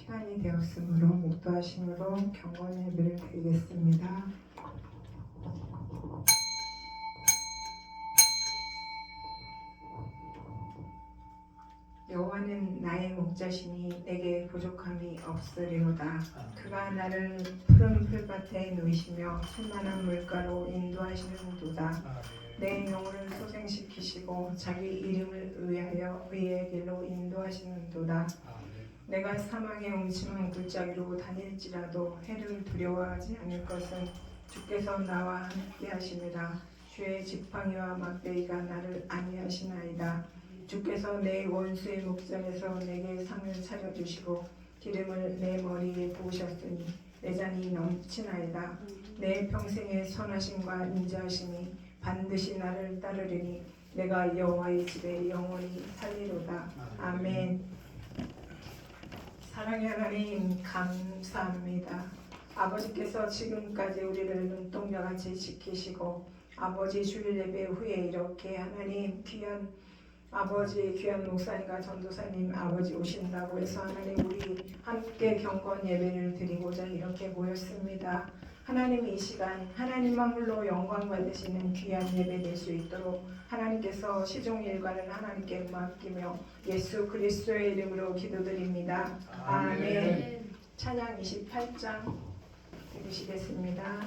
시간이 되었으므로 목도하심으로 경건 예배를 드리겠습니다. 여호와는 나의 목자시니 내게 부족함이 없으리로다. 그가 나를 푸른 풀밭에 누이시며 충만한 물가로 인도하시는도다. 내 영혼을 소생시키시고 자기 이름을 위하여 의의 길로 인도하시는도다. 내가 사망의 음침한 골짜기로 다닐지라도 해를 두려워하지 않을 것은 주께서 나와 함께 하심이라. 주의 지팡이와 막대기가 나를 안위하시나이다. 주께서 내 원수의 목전에서 내게 상을 차려주시고 기름을 내 머리에 부으셨으니 내 잔이 넘치나이다. 내 평생의 선하심과 인자하심이 반드시 나를 따르리니 내가 여호와의 집에 영원히 살리로다. 아멘. 사랑의 하나님 감사합니다. 아버지께서 지금까지 우리를 눈동자같이 지키시고 아버지 주일 예배 후에 이렇게 하나님 귀한 아버지 귀한 목사님과 전도사님 아버지 오신다고 해서 하나님 우리 함께 경건 예배를 드리고자 이렇게 모였습니다. 하나님 이 시간 하나님만 홀로 영광 받으시는 귀한 예배 될 수 있도록 하나님께서 시종 일과는 하나님께 맡기며 예수 그리스도의 이름으로 기도드립니다. 아멘. 찬양 28장 들으시겠습니다.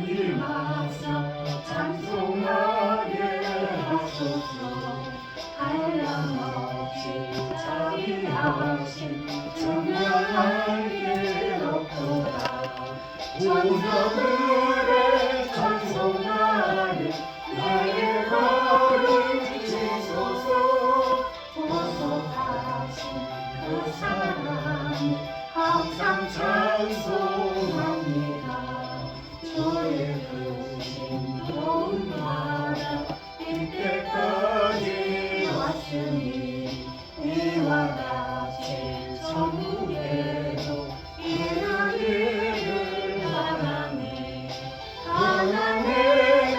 감기마사 찬송하게 하소서. 한량없이 자비하신 증명할 길 없도다. 오너물에 찬송하는 나의 걸음 지소서. 보석하신 그 사랑 항상 찬송합니다. 주의 크신 도움마다 이때까지 왔으니 이와 같이 천국에도 이르기를 바라네. 하나님의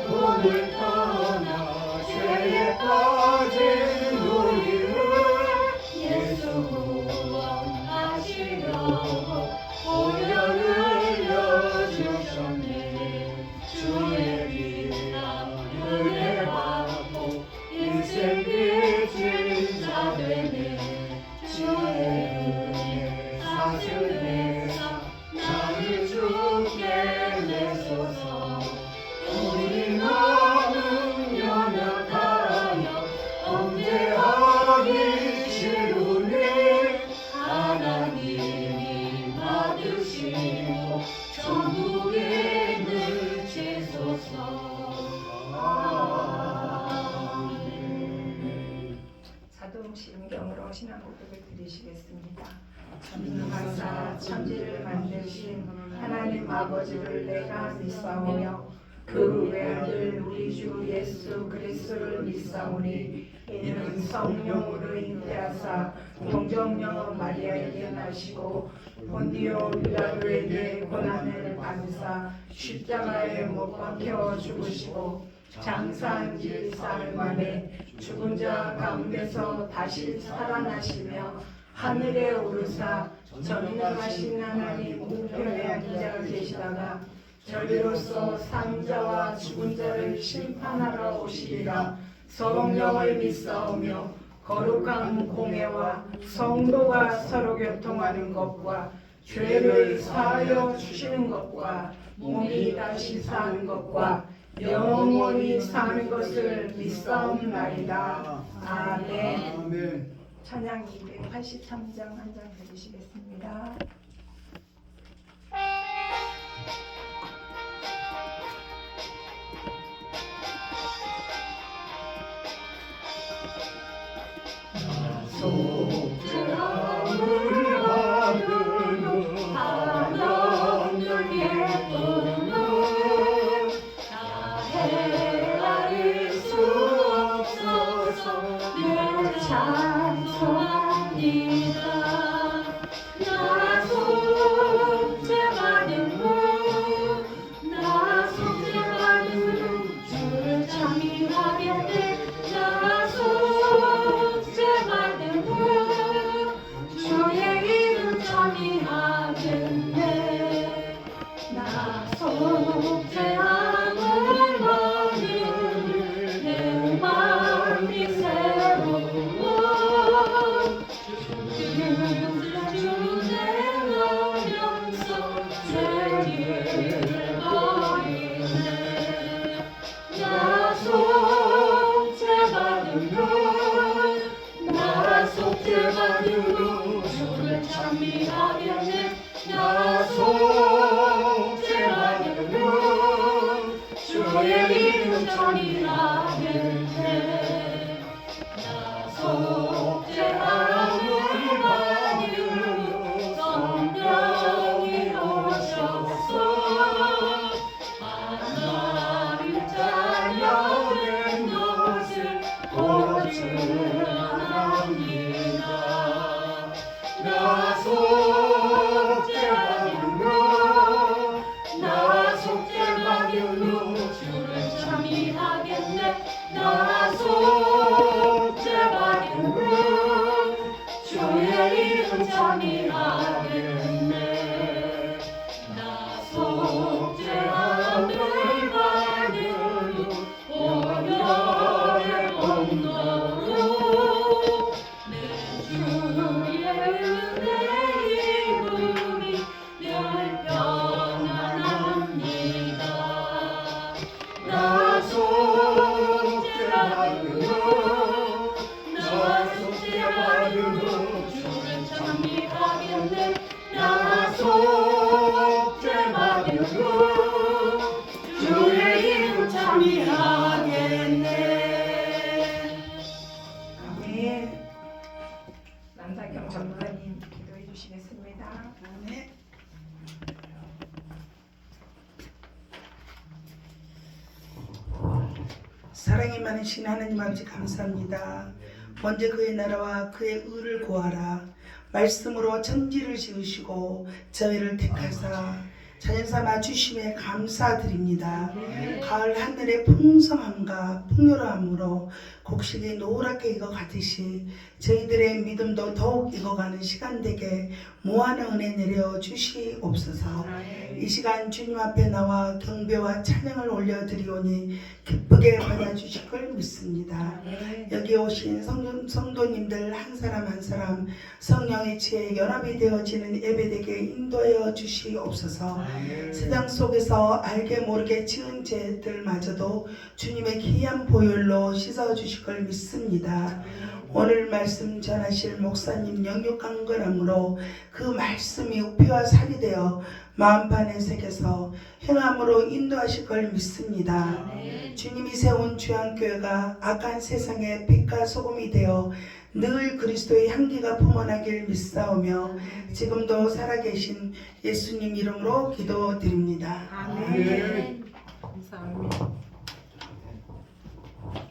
꿈을 떠나 죄에 빠진 우리를 예수 구원하시려고 보혈을 흘려주셨네. 주의 비랑 은혜 받고 인생 빚진 자 되네. 주의 은혜 사슬내사 나를 주께 내소서. 우리 마음 연약하여 범죄하기 싫으니 하나님이 받으시고 천국에 넣으시소서. 아멘. 사도 심경으로 신앙 고백을 드리시겠습니다. 전능하사 천지를 만드신 하나님 아버지를 내가 믿사오며 그 외아들 우리 주 예수 그리스도를 믿사오니 이는 성령으로 잉태하사 동정녀 마리아에게 나시고 본디오 빌라도에게 고난을 받으사 십자가에 못 박혀 죽으시고 장사한 지 사흘 만에 죽은 자 가운데서 다시 살아나시며 하늘에 오르사 전능하신 하나님 우편에 앉아 계시다가 저리로서 산자와 죽은 자를 심판하러 오시리라. 성령을 믿사오며 거룩한 공예와 성도가 서로 교통하는 것과 죄를 사하여 주시는 것과 몸이 다시 사는 것과 영원히 사는 것을 믿사옵나이다. 아멘. 찬양 283장 한 장 드리시겠습니다. 속죄함을 받으는 하나님의 꿈은 나의 찬송합니다. 나 속죄받은 후, 나 속죄받은 후 주를 찬미하겠네. 나 속죄받은 후 주의 이름 찬미하겠네. 나 속죄함을 받으니 내 마음이 새로워. 주내 영성 죄를 버리네. 나 속죄받은 후, 나 속죄받은 후 주를 찬미하겠네. 나 속죄받은 후 주의 이름 찬미하겠네. 나 속죄함을 받으러 성령이 오셨소. 하나님 자녀된 것을 고증합니다. 나 속죄받은 후, 나 속죄받은 후 주를 찬미하겠네. 나 속죄받은 후 주의 이름 찬미하겠네. 나 속죄함을 받으러 오늘의 공로로 내 주의 은혜 이름이 늘 평안합니다. 나 속죄받은 후, 나 속죄받은 후 주를 찬미하겠네. 나 속죄받은 후 주의 이름 찬미하겠네. 아멘. 남사경 전도사님 기도해 주시겠습니다. 사랑이 많으신 하나님 아버지 감사합니다. 먼저 그의 나라와 그의 의를 구하라. 말씀으로 천지를 지으시고 저희를 택하사 자녀 삼아 주심에 감사드립니다. 가을 하늘의 풍성함과 풍요로함으로 곡식이 노랗게 익어가듯이 저희들의 믿음도 더욱 익어가는 시간 되게 무한의 은혜 내려 주시옵소서. 이 시간 주님 앞에 나와 경배와 찬양을 올려드리오니 기쁘게 받아주실 걸 믿습니다. 여기 오신 성도님들 한 사람 한 사람 성령의 지혜에 연합이 되어지는 예배되게 인도하여 주시옵소서. 세상 속에서 알게 모르게 지은 죄들마저도 주님의 귀한 보혈로 씻어주실 걸 믿습니다. 오늘 말씀 전하실 목사님 영육 강건함으로 그 말씀이 우피와 살이 되어 마음판에 새겨서 행함으로 인도하실 걸 믿습니다. 주님이 세운 주양교회가 악한 세상의 빛과 소금이 되어 늘 그리스도의 향기가 풍만하길 믿사오며 지금도 살아계신 예수님 이름으로 기도드립니다. 아멘. 감사합니다.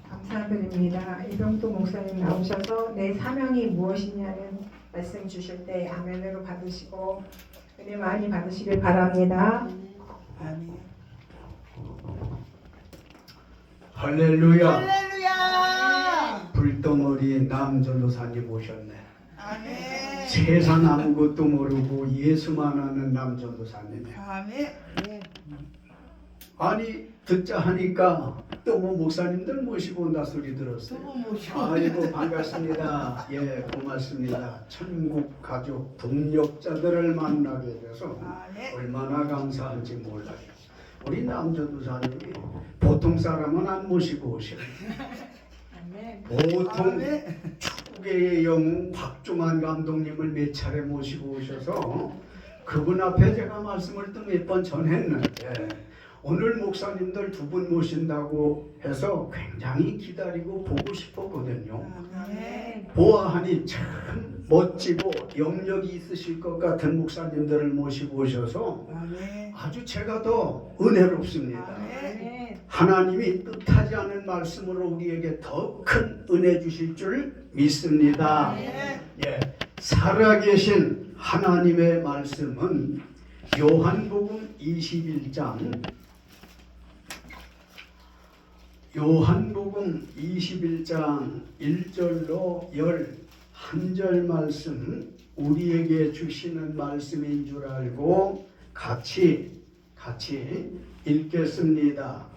감사드립니다. 이병도 목사님 나오셔서 내 사명이 무엇이냐는 말씀 주실 때 아멘으로 받으시고 은혜 많이 받으시길 바랍니다. 아멘. 할렐루야. 할렐루야. 불덩어리 남전도사님 오셨네. 아멘. 세상 아무것도 모르고 예수만 아는 남전도사님이야. 아멘. 아니 듣자 하니까 또 뭐 목사님들 모시고 온다 소리 들었어요. 또 모시고 아이고 반갑습니다. 예 고맙습니다. 천국 가족 동력자들을 만나게 돼서 아멘. 얼마나 감사한지 몰라요. 우리 남전도사님이 보통 사람은 안 모시고 오시네. 보통 아멘. 축구계의 영웅 박주만 감독님을 몇 차례 모시고 오셔서 그분 앞에 제가 말씀을 또 몇 번 전했는데 오늘 목사님들 두 분 모신다고 해서 굉장히 기다리고 보고 싶었거든요. 아멘. 보아하니 참 멋지고 영역이 있으실 것 같은 목사님들을 모시고 오셔서 아멘. 아주 제가 더 은혜롭습니다. 아멘. 하나님이 뜻하지 않은 말씀으로 우리에게 더 큰 은혜 주실 줄 믿습니다. 예, 살아계신 하나님의 말씀은 요한복음 21장 1절로 11절 말씀 우리에게 주시는 말씀인 줄 알고 같이 읽겠습니다.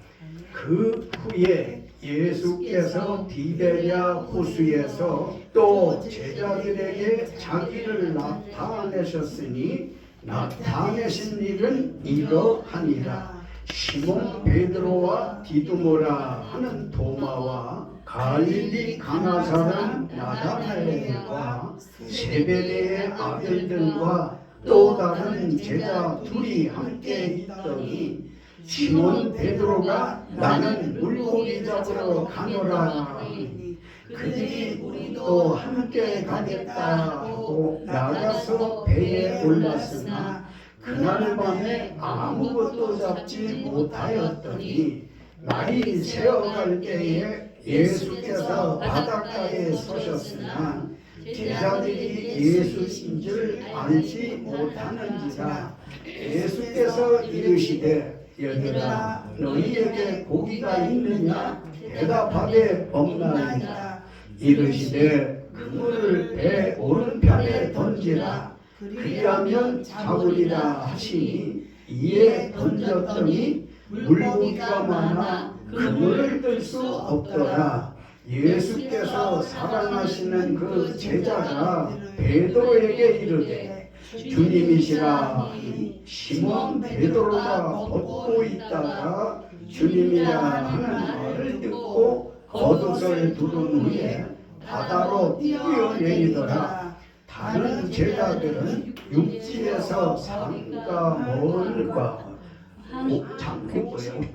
그 후에 예수께서 디베랴 호수에서 또 제자들에게 자기를 나타내셨으니 나타내신 일은 이러하니라. 시몬 베드로와 디두모라 하는 도마와 갈릴리 가나 사람 나다나엘과 세베대의 아들들과 또 다른 제자 둘이 함께 있더니 시몬 베드로가 나는 물고기 잡으러 가노라 하니 그들이 우리도 함께 가겠다 하고 나가서 배에 올랐으나 그날 밤에 아무것도 잡지 못하였더니 날이 새어갈 때에 예수께서 바닷가에 서셨으나 제자들이 예수인 줄 알지 못하는지라. 예수께서 이르시되 얘들아 너희에게 고기가 있느냐 대답하되 없나이다. 이르시되 그물을 배 오른편에 던지라. 그리하면 잡으리라 하시니 이에 던졌더니 물고기가 많아 그물을 들 수 없더라. 예수께서 사랑하시는 그 제자가 베드로에게 이르되 주님이시라 하니 시몬 베드로가 벗고 있다가 주님이라 하는 말을 듣고 겉옷을 두른 후에 바다로 뛰어내리더라. 다른 제자들은 육지에서 산과 멀과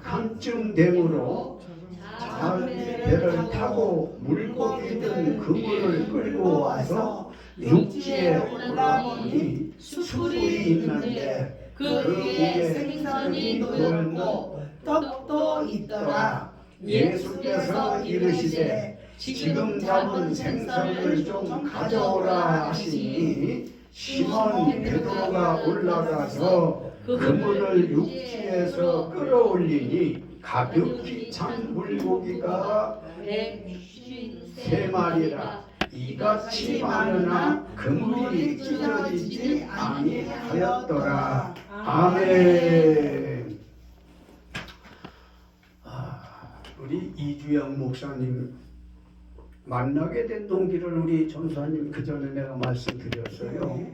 한쯤 되므로 배를 타고 물고기 든 그물을 끌고 와서 육지에 올라보니 숯불이 있는데 그 위에 생선이 놓였고 떡도 있더라. 예수께서 이르시되 지금 잡은 생선을 좀 가져오라 하시니 시몬 베드로가 올라가서 그물을 육지에서 끌어올리니 가득히 찬 물고기가 153마리라. 이같이 많으나 그물이 찢어지지 아니하였더라. 아멘. 우리 이주영 목사님 만나게 된 동기를 우리 전사님 그 전에 내가 말씀드렸어요.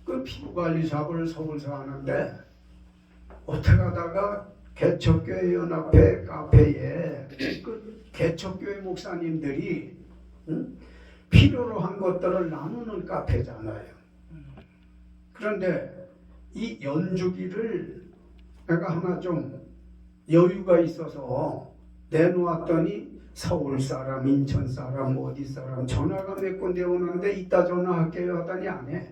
그 피부관리 사업을 서울서 하는데 어떻게 하다가 개척교회 연합회 카페에 그 개척교회 목사님들이 필요로 한 것들을 나누는 카페잖아요. 그런데 이 연주기를 내가 하나 좀 여유가 있어서 내놓았더니 서울 사람, 인천 사람, 어디 사람 전화가 몇 군데 오는데 이따 전화할게요 하더니 안 해.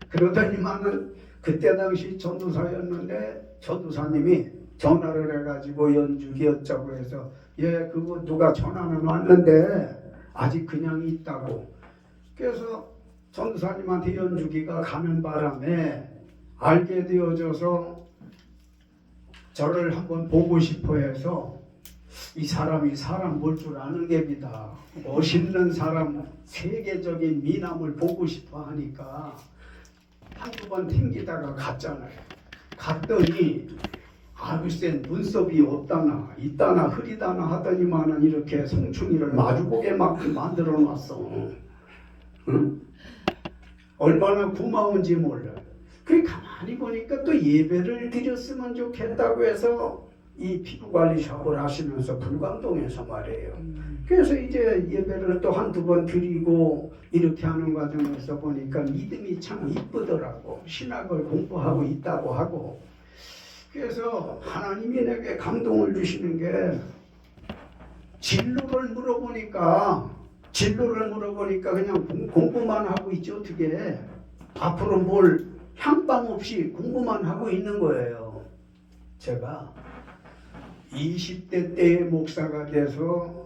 그러더니만은 그때 당시 전도사였는데 전도사님이 전화를 해가지고 연주기 어쩌고 해서 그거 누가 전화는 왔는데 아직 그냥 있다고. 그래서 전도사님한테 연주기가 가는 바람에 알게 되어져서 저를 한번 보고 싶어 해서 이 사람이 사람 볼 줄 아는 갭이다. 멋있는 사람, 세계적인 미남을 보고 싶어 하니까 한두 번 튕기다가 갔잖아요. 갔더니 글쎄 눈썹이 없다나 있다나 흐리다나 하더니만은 이렇게 성충이를 마주보게 막 만들어 놨어. 응? 얼마나 고마운지 몰라. 그 가만히 보니까 또 예배를 드렸으면 좋겠다고 해서 이 피부관리 샵을 하시면서 불광동에서 말이에요. 그래서 이제 예배를 또 한두 번 드리고 이렇게 하는 과정에서 보니까 믿음이 참 이쁘더라고. 신학을 공부하고 있다고 하고. 그래서 하나님이 내게 감동을 주시는 게 진로를 물어보니까 그냥 공부만 하고 있지 어떻게 앞으로 뭘 향방 없이 공부만 하고 있는 거예요. 제가 20대 때에 목사가 돼서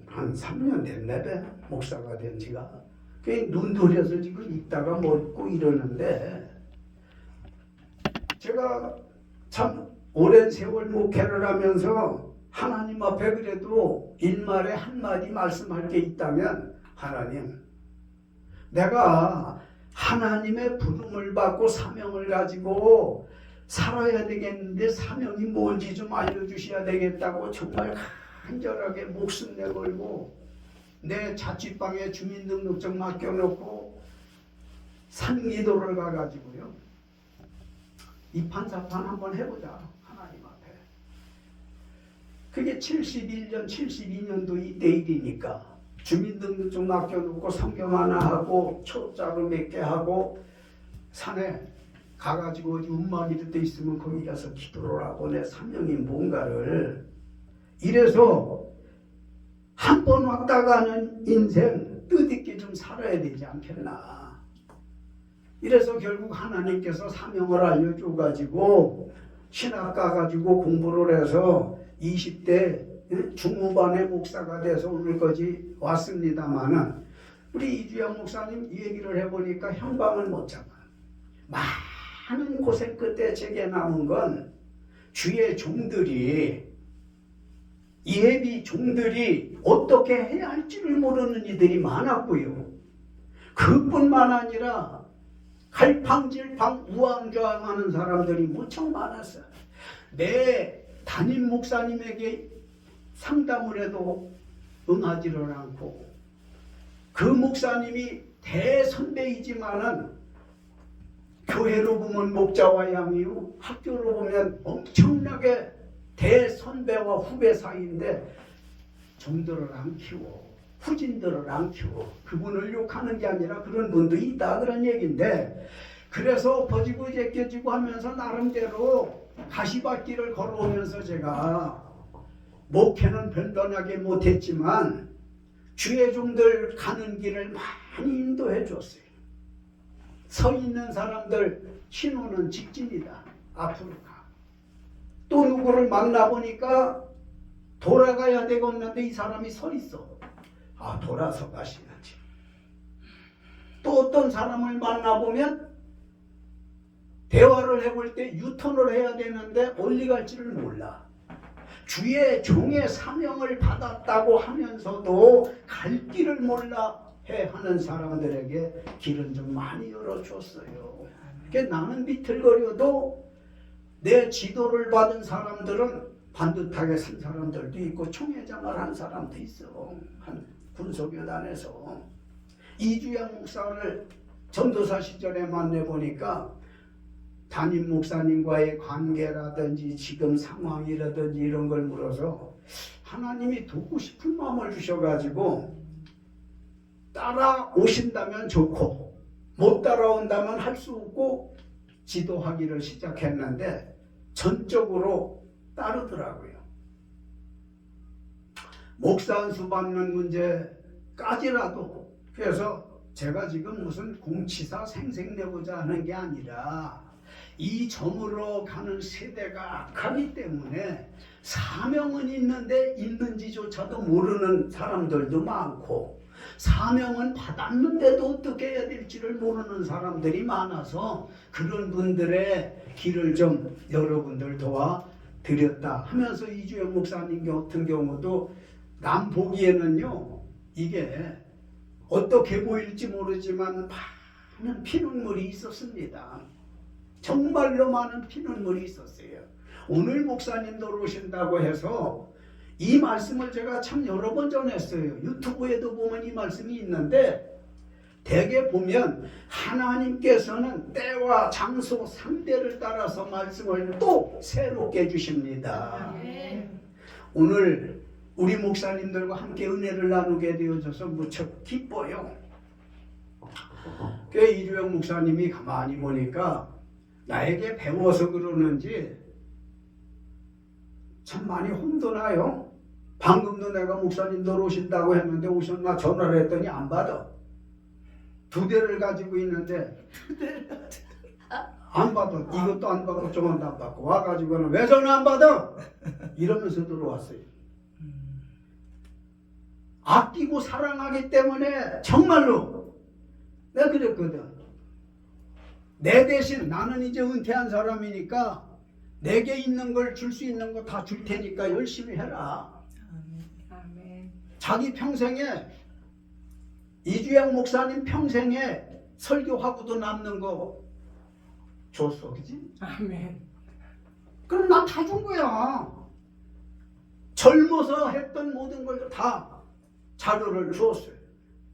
한 3년 됐네, 목사가 된 지가. 눈 돌려서 지금 있다가 먹고 이러는데, 제가 참 오랜 세월 목회를 하면서 하나님 앞에 그래도 일말에 한마디 말씀할 게 있다면, 하나님, 내가 하나님의 부름을 받고 사명을 가지고 살아야 되겠는데 사명이 뭔지 좀 알려주셔야 되겠다고 정말 간절하게 목숨 내걸고 내 자취방에 주민등록증 맡겨놓고 산기도를 가가지고요, 이판사판 한번 해보자, 하나님 앞에. 그게 71년 72년도 이때 일이니까 주민등록증 맡겨놓고 성경 하나 하고 초자로 몇 개 하고 산에 가가지고 어디 움막 이런 데 있으면 거기 가서 기도를 하고 내 사명이 뭔가를, 이래서 한 번 왔다 가는 인생 뜻있게 좀 살아야 되지 않겠나. 이래서 결국 하나님께서 사명을 알려줘 가지고 신학 가가지고 공부를 해서 20대 중후반의 목사가 돼서 오늘까지 왔습니다마는, 우리 이주영 목사님 이 얘기를 해보니까 형방을 못 잡아요. 많은 고생 끝에 제게 남은 건 주의 종들이, 예비 종들이 어떻게 해야 할지를 모르는 이들이 많았고요. 그뿐만 아니라 갈팡질팡 우왕좌왕하는 사람들이 무척 많았어요. 내 담임 목사님에게 상담을 해도 응하지를 않고, 그 목사님이 대선배이지만은 교회로 보면 목자와 양이요, 학교로 보면 엄청나게 대선배와 후배 사이인데 종들을 안 키워, 후진들을 안 키워. 그분을 욕하는 게 아니라 그런 분도 있다, 그런 얘기인데, 그래서 버지고 제껴지고 하면서 나름대로 가시밭길을 걸어오면서 제가 목회는 변변하게 못했지만 주의 종들 가는 길을 많이 인도해 줬어요. 서 있는 사람들 신호는 직진이다, 앞으로 가. 또 누구를 만나보니까 돌아가야 되겠는데 이 사람이 서 있어. 아, 돌아서 가셔야지. 또 어떤 사람을 만나보면 대화를 해볼 때 유턴을 해야 되는데 어디 갈지를 몰라. 주의 종의 사명을 받았다고 하면서도 갈 길을 몰라 해 하는 사람들에게 길은 좀 많이 열어줬어요. 그러니까 나는 비틀거려도 내 지도를 받은 사람들은 반듯하게 산 사람들도 있고 총회장을 한 사람도 있어. 한 군소교단에서. 이주영 목사를 전도사 시절에 만나보니까 담임 목사님과의 관계라든지 지금 상황이라든지 이런 걸 물어서 하나님이 돕고 싶은 마음을 주셔가지고 따라오신다면 좋고 못 따라온다면 할 수 없고 지도하기를 시작했는데 전적으로 따르더라고요. 목사 안수 받는 문제까지라도. 그래서 제가 지금 무슨 공치사 생색내고자 하는 게 아니라 이 점으로 가는 세대가 악하기 때문에 사명은 있는데 있는지조차도 모르는 사람들도 많고, 사명은 받았는데도 어떻게 해야 될지를 모르는 사람들이 많아서 그런 분들의 길을 좀 여러분들 도와드렸다 하면서 이주영 목사님 같은 경우도 남 보기에는요, 이게 어떻게 보일지 모르지만 많은 피눈물이 있었습니다. 정말로 많은 피눈물이 있었어요. 오늘 목사님도 오신다고 해서 이 말씀을 제가 참 여러 번 전했어요. 유튜브에도 보면 이 말씀이 있는데, 대개 보면 하나님께서는 때와 장소 상대를 따라서 말씀을 또 새롭게 주십니다. 오늘 우리 목사님들과 함께 은혜를 나누게 되어져서 무척 기뻐요. 이주영 목사님이 가만히 보니까 나에게 배워서 그러는지 참 많이 혼돈나요. 방금도 내가 목사님들 오신다고 했는데 오셨나 전화를 했더니 안 받아. 2대를 가지고 있는데 안 받아. 이것도 안 받고 저것도 안 받고 와가지고는 왜 전화 안 받아? 이러면서 들어왔어요. 아끼고 사랑하기 때문에 정말로 내가 그랬거든. 내 대신 나는 이제 은퇴한 사람이니까 내게 있는 걸 줄 수 있는 거 다 줄 테니까 열심히 해라. 아멘. 자기 평생에 이주영 목사님 평생에 설교하고도 남는 거 줬어, 그지? 아멘. 그럼 나 다 준 거야. 젊어서 했던 모든 걸 다 자료를 주었어요.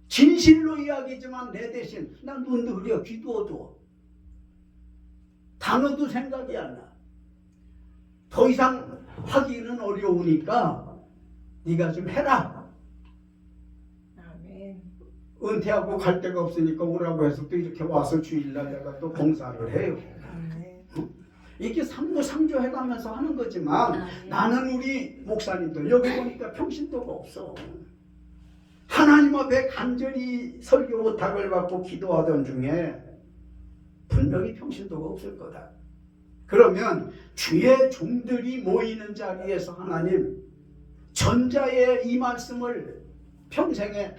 진실로 이야기지만 내 대신 난 눈도 흐려 귀도 어두워. 단어도 생각이 안 나. 더 이상 하기는 어려우니까 네가 좀 해라. 아멘. 은퇴하고 갈 데가 없으니까 오라고 해서 또 이렇게 와서 주일날 내가 또 봉사를 해요. 이게 상부상조 해가면서 하는 거지만 나는 우리 목사님들 여기 보니까 평신도가 없어. 하나님 앞에 간절히 설교 부탁을 받고 기도하던 중에 분명히 평신도가 없을 거다. 그러면 주의 종들이 모이는 자리에서 하나님 전자의 이 말씀을 평생에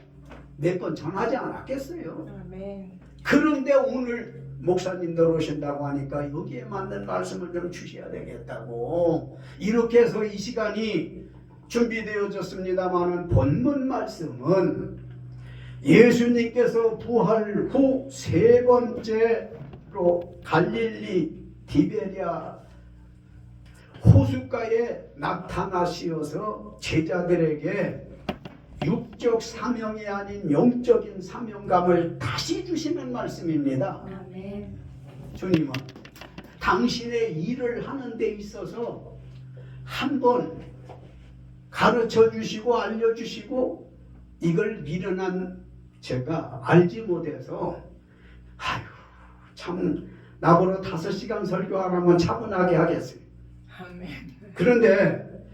몇 번 전하지 않았겠어요? 아멘. 그런데 오늘 목사님들 오신다고 하니까 여기에 맞는 말씀을 좀 주셔야 되겠다고 이렇게 해서 이 시간이 준비되어졌습니다마는 본문 말씀은 예수님께서 부활 후 세 번째로 갈릴리 디베랴 호숫가에 나타나시어서 제자들에게 육적 사명이 아닌 영적인 사명감을 다시 주시는 말씀입니다. 아멘. 주님은 당신의 일을 하는 데 있어서 한번 가르쳐 주시고 알려주시고 이걸 미련한 제가 알지 못해서 아유 참 나보러 5시간 설교하라면 차분하게 하겠어요. 아멘. 그런데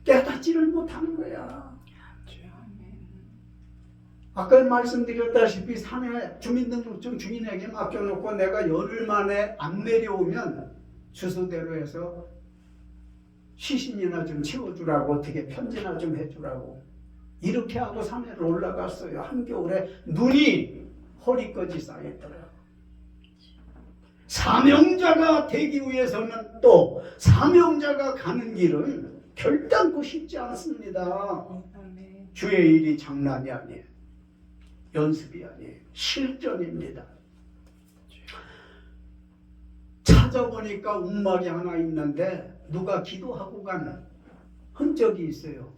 깨닫지를 못하는 거야. 아까 말씀드렸다시피 산에 주민등록증 주인에게 맡겨놓고 내가 열흘 만에 안 내려오면 주소대로 해서 시신이나 좀 채워주라고 어떻게 편지나 좀 해주라고 이렇게 하고 산에를 올라갔어요. 한겨울에 눈이 허리까지 쌓였더라고요. 사명자가 되기 위해서는 또 사명자가 가는 길은 결단코 쉽지 않습니다. 아멘. 주의 일이 장난이 아니에요. 연습이 아니에요. 실전입니다. 찾아보니까 움막이 하나 있는데 누가 기도하고 간 흔적이 있어요.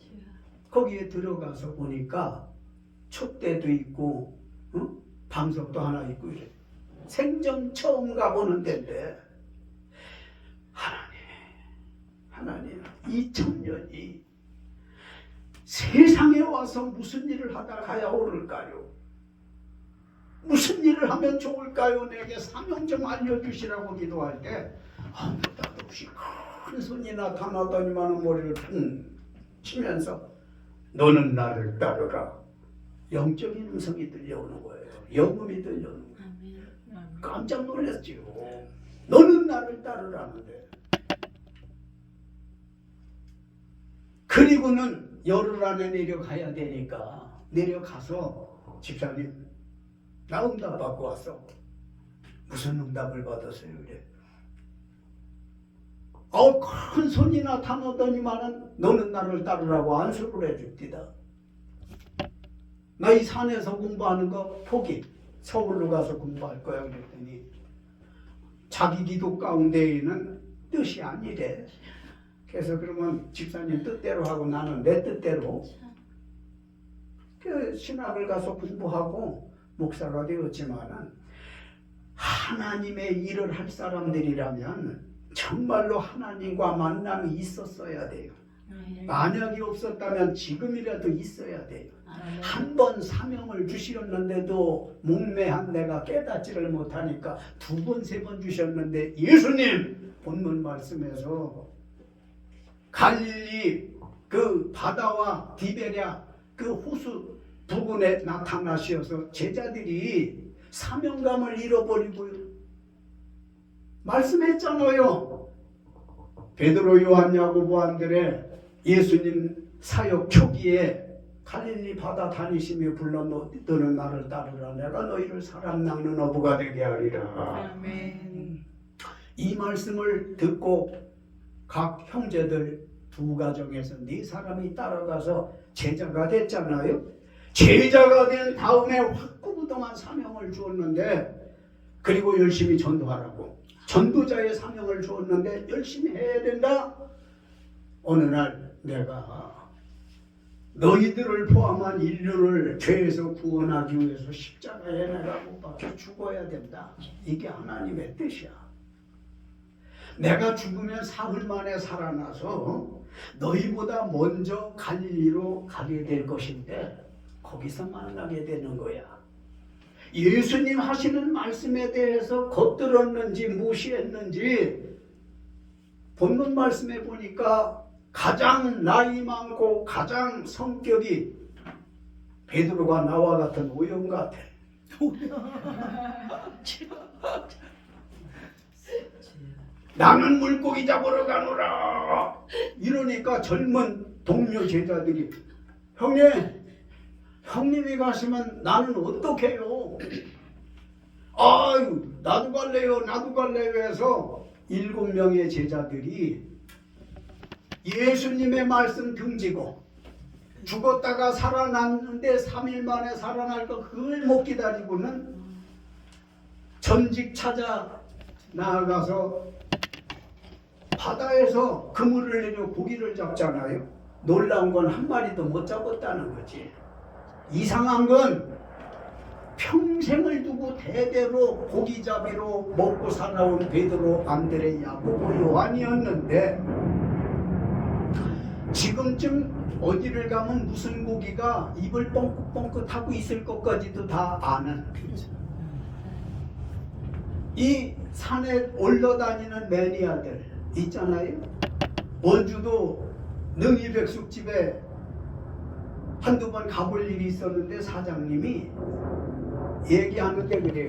거기에 들어가서 보니까 촛대도 있고 방석도 하나 있고 이래. 생전 처음 가보는 데인데 하나님 2000년이 세상에 와서 무슨 일을 하다 가야 오를까요? 무슨 일을 하면 좋을까요? 내게 사명 좀 알려주시라고 기도할 때 아무것도 없이 큰 손이 나타나더니만 머리를 퉁 치면서 너는 나를 따르라. 영적인 음성이 들려오는 거예요. 영음이 들려오는 거예요. 깜짝 놀랐지요. 너는 나를 따르라는데. 그리고는 열흘 안에 내려가야 되니까 내려가서 집사님 나 응답 받고 왔어. 무슨 응답을 받았어요? 그래. 큰 손이 나타나더니만은 너는 나를 따르라고 안수를 해줍디다. 나 이 산에서 공부하는 거 포기. 서울로 가서 공부할 거야. 그랬더니 자기 기도 가운데에는 뜻이 아니래. 그래서 그러면 집사님 뜻대로 하고 나는 내 뜻대로 그 신학을 가서 공부하고 목사가 되었지만은 하나님의 일을 할 사람들이라면 정말로 하나님과 만남이 있었어야 돼요. 만약이 없었다면 지금이라도 있어야 돼요. 한 번 사명을 주셨는데도 목매한 내가 깨닫지를 못하니까 2번, 3번 주셨는데 예수님 본문 말씀에서 갈릴리 그 바다와 디베랴 그 호수 부근에 나타나셔서 제자들이 사명감을 잃어버리고 말씀했잖아요. 베드로, 요한, 야고보, 안드레 예수님 사역 초기에 갈릴리 바다 다니시며 불러 너는 나를 따르라. 내가 너희를 사람 낚는 어부가 되게 하리라. 아멘. 이 말씀을 듣고 각 형제들 두 가정에서 네 사람이 따라가서 제자가 됐잖아요. 제자가 된 다음에 확고부동한 사명을 주었는데, 그리고 열심히 전도하라고 전도자의 사명을 주었는데 열심히 해야 된다. 어느 날 내가 너희들을 포함한 인류를 죄에서 구원하기 위해서 십자가에 내가 못 박혀 죽어야 된다. 이게 하나님의 뜻이야. 내가 죽으면 사흘 만에 살아나서 너희보다 먼저 갈릴리로 가게 될 것인데 거기서 만나게 되는 거야. 예수님 하시는 말씀에 대해서 겉들었는지 무시했는지 본문 말씀에 보니까 가장 나이 많고 가장 성격이 베드로가 나와 같은 오형 같아. 나는 물고기 잡으러 가노라. 이러니까 젊은 동료 제자들이 형님이 가시면 나는 어떻게 해요? 아유 나도 갈래요 해서 7명의 제자들이 예수님의 말씀 등지고 죽었다가 살아났는데 3일 만에 살아날 거 그걸 못 기다리고는 전직 찾아 나아가서 바다에서 그물을 내려 고기를 잡잖아요. 놀라운 건 한 마리도 못 잡았다는 거지. 이상한 건 평생을 두고 대대로 고기잡이로 먹고 살아온 베드로, 안드레, 야고보, 요한이었는데 지금쯤 어디를 가면 무슨 고기가 입을 뻥긋뻥긋하고 있을 것까지도 다 아는 이 산에 올라다니는 매니아들 있잖아요. 원주도 능이백숙집에 한두 번 가볼 일이 있었는데 사장님이 얘기하는데 그래요.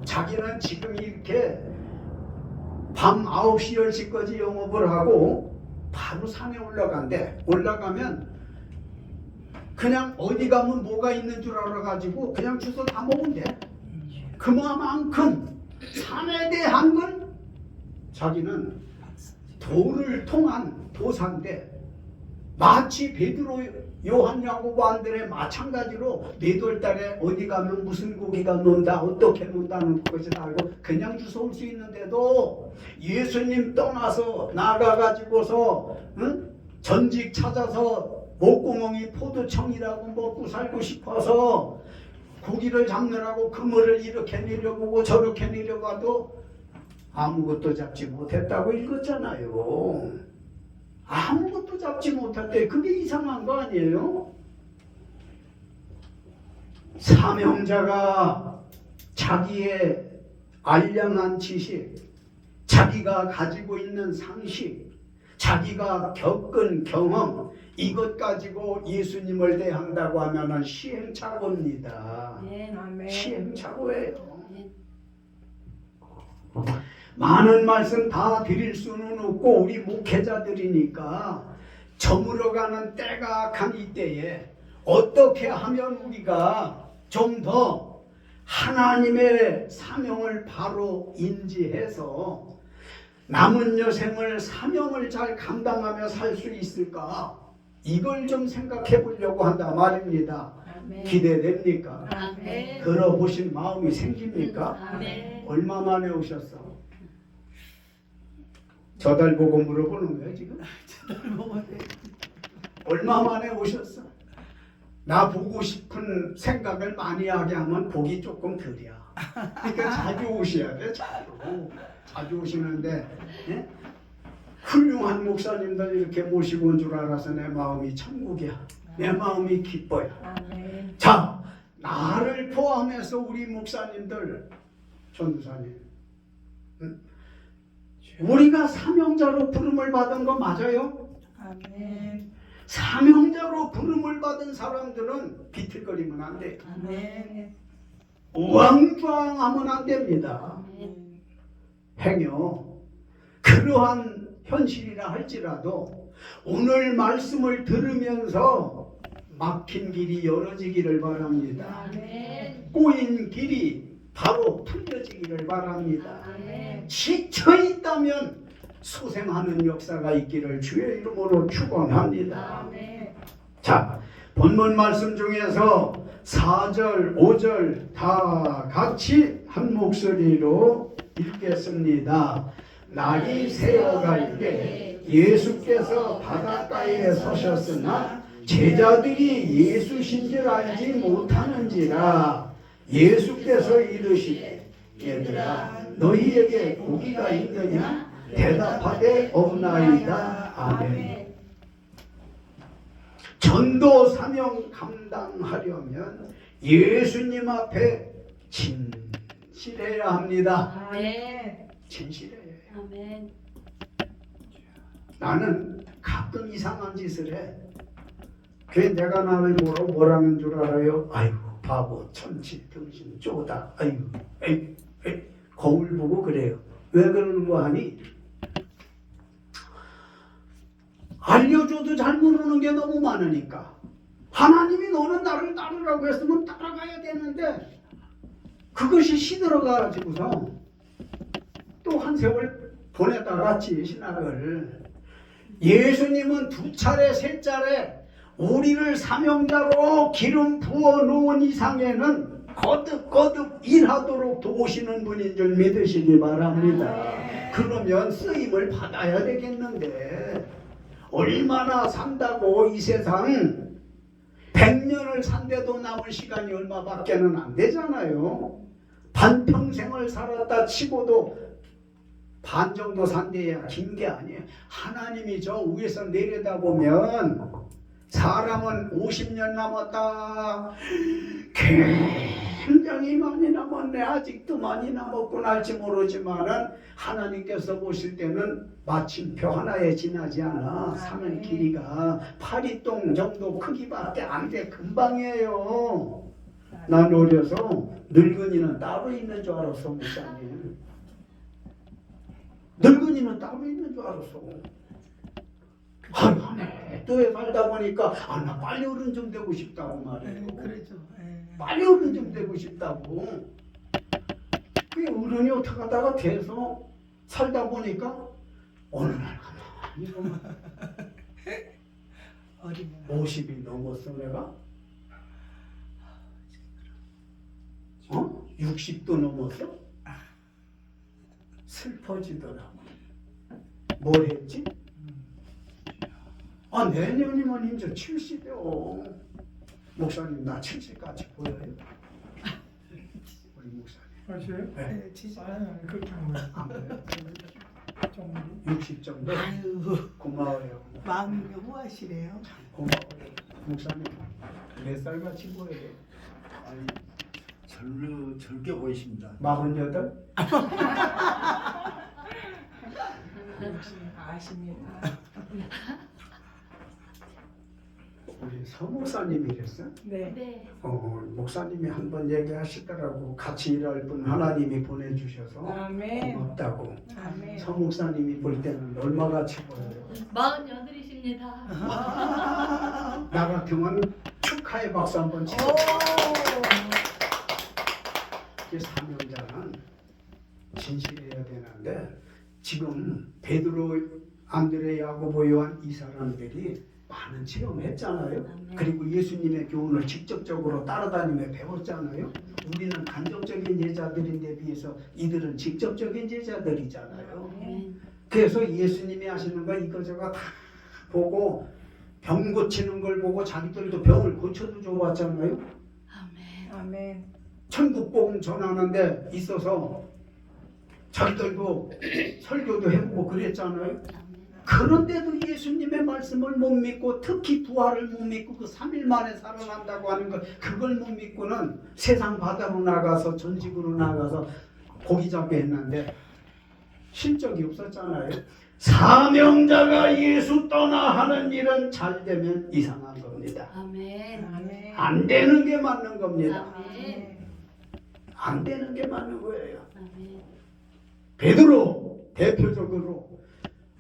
자기는 지금 이렇게 밤 9시 10시까지 영업을 하고 바로 산에 올라가면 그냥 어디 가면 뭐가 있는 줄 알아가지고 그냥 주워 다 먹으면 돼. 그만큼 산에 대한 건 자기는 도를 통한 도사인데 마치 베드로, 요한, 야고보, 안드레 마찬가지로 매돌달에 어디 가면 무슨 고기가 논다 어떻게 논다는 것을 알고 그냥 주워올 수 있는데도 예수님 떠나서 나가가지고서 전직 찾아서 목구멍이 포도청이라고 먹고 살고 싶어서 고기를 잡느라고 그물을 이렇게 내려보고 저렇게 내려가도 아무것도 잡지 못했다고 읽었잖아요. 아무것도 잡지 못했대. 그게 이상한 거 아니에요? 사명자가 자기의 알량한 지식, 자기가 가지고 있는 상식, 자기가 겪은 경험 이것 가지고 예수님을 대한다고 하면 시행착오입니다. 아멘. 시행착오예요. 많은 말씀 다 드릴 수는 없고 우리 목회자들이니까 저물어가는 때가 간 이때에 어떻게 하면 우리가 좀 더 하나님의 사명을 바로 인지해서 남은 여생을 사명을 잘 감당하며 살 수 있을까? 이걸 좀 생각해 보려고 한다 말입니다. 아멘. 기대됩니까? 아멘. 들어보신 마음이 생깁니까? 아멘. 얼마 만에 오셨어? 저달 보고 물어보는 거예요 지금? 얼마 만에 오셨어? 나 보고 싶은 생각을 많이 하게 하면 복이 조금 덜이야. 그러니까 자주 오셔야 돼. 자주 오시는데 예? 훌륭한 목사님들 이렇게 모시고 온 줄 알아서 내 마음이 천국이야. 내 마음이 기뻐요. 아멘. 자, 나를 포함해서 우리 목사님들, 전도사님, 우리가 사명자로 부름을 받은 거 맞아요? 아멘. 사명자로 부름을 받은 사람들은 비틀거리면 안 돼. 아멘. 우왕좌왕하면 안 됩니다. 행여 그러한 현실이라 할지라도 오늘 말씀을 들으면서 막힌 길이 열어지기를 바랍니다. 아멘. 꼬인 길이 바로 풀려지기를 바랍니다. 아멘. 지쳐 있다면 소생하는 역사가 있기를 주의 이름으로 축원합니다. 아멘. 자, 본문 말씀 중에서 4절, 5절 다 같이 한 목소리로 읽겠습니다. 날이 새어갈 때 예수께서 바닷가에 서셨으나 제자들이 예수신 줄 알지 못하는지라. 예수께서 이르시되 얘들아 너희에게 고기가 있느냐? 대답하되 없나이다. 아멘. 전도 사명 감당하려면 예수님 앞에 진실해야 합니다. 아멘. 진실해야 해요. 아멘. 나는 가끔 이상한 짓을 해. 그게 내가 나를 뭐라는 줄 알아요? 아이고 바보 천치 병신 쪼다 아이고 에이 거울 보고 그래요. 왜 그러는 거 하니? 알려줘도 잘 모르는 게 너무 많으니까. 하나님이 너는 나를 따르라고 했으면 따라가야 되는데 그것이 시들어가지고서 또 한 세월 보내다 갔지 신학을. 예수님은 2차례 3차례 우리를 사명자로 기름 부어 놓은 이상에는 거듭 일하도록 도우시는 분인 줄 믿으시기 바랍니다. 그러면 쓰임을 받아야 되겠는데 얼마나 산다고 이 세상 100년을 산데도 남을 시간이 얼마밖에는 안 되잖아요. 반평생을 살았다 치고도 반 정도 산대야 긴 게 아니에요. 하나님이 저 위에서 내려다보면 사람은 50년 남았다. 굉장히 많이 남았네. 아직도 많이 남았구나 할지 모르지만은 하나님께서 보실 때는 마침표 하나에 지나지 않아. 사는 길이가 파리똥 정도 크기밖에 안 돼. 금방이에요. 난 어려서 늙은이는 따로 있는 줄 알았어. 목사님. 늙은이는 따로 있는 줄 알았어. 한 또에 살다 보니까 나 빨리 어른 좀 되고 싶다고 말이에요. 그러죠. 빨리 어른 좀 되고 싶다고. 그 어른이 어떻게 하다가 돼서 살다 보니까 어느 날 가만히 보면 어린애. 50이 넘었어 내가. 60도 넘었어. 슬퍼지더라고. 뭘 했지? 내년이면 이제 70이요. 목사님 나 70까지 보여요? 우리 목사님. 아세요? 네. 아니 그렇게 한 거예요. 안 보여요? 좀 60 정도? 아유, 고마워요. 마음이 후하시네요. 고마워요. 목사님 몇 살같이 보여요? 아니 젊게 보이십니다. 48? 아십니다. 우리 서 목사님이랬어? 네. 네. 목사님이 한 번 얘기하시더라고. 같이 일할 분 하나님이 보내주셔서 아멘. 고맙다고. 아멘. 서 목사님이 볼 때는 얼마같이 보여요? 48이십니다. 나 같으면 축하의 박수 한번 치고. 사명자는 진실해야 되는데 지금 베드로, 안드레, 야고보, 요한 이 사람들이 많은 체험했잖아요. 그리고 예수님의 교훈을 직접적으로 따라다니며 배웠잖아요. 우리는 간접적인 제자들인데 비해서 이들은 직접적인 제자들이잖아요. 그래서 예수님이 하시는 거 이거저거 다 보고 병 고치는 걸 보고 자기들도 병을 고쳐도 줘봤잖아요. 아멘. 아멘. 천국 복음 전하는데 있어서 자기들도 설교도 해보고 그랬잖아요. 그런데도 예수님의 말씀을 못 믿고 특히 부활을 못 믿고 그 3일 만에 살아난다고 하는 것 그걸 못 믿고는 세상 바다로 나가서 전직으로 나가서 고기 잡기 했는데 실적이 없었잖아요. 사명자가 예수 떠나 하는 일은 잘 되면 이상한 겁니다. 아멘. 아멘. 안 되는 게 맞는 겁니다. 아멘. 안 되는 게 맞는 거예요. 아멘. 베드로 대표적으로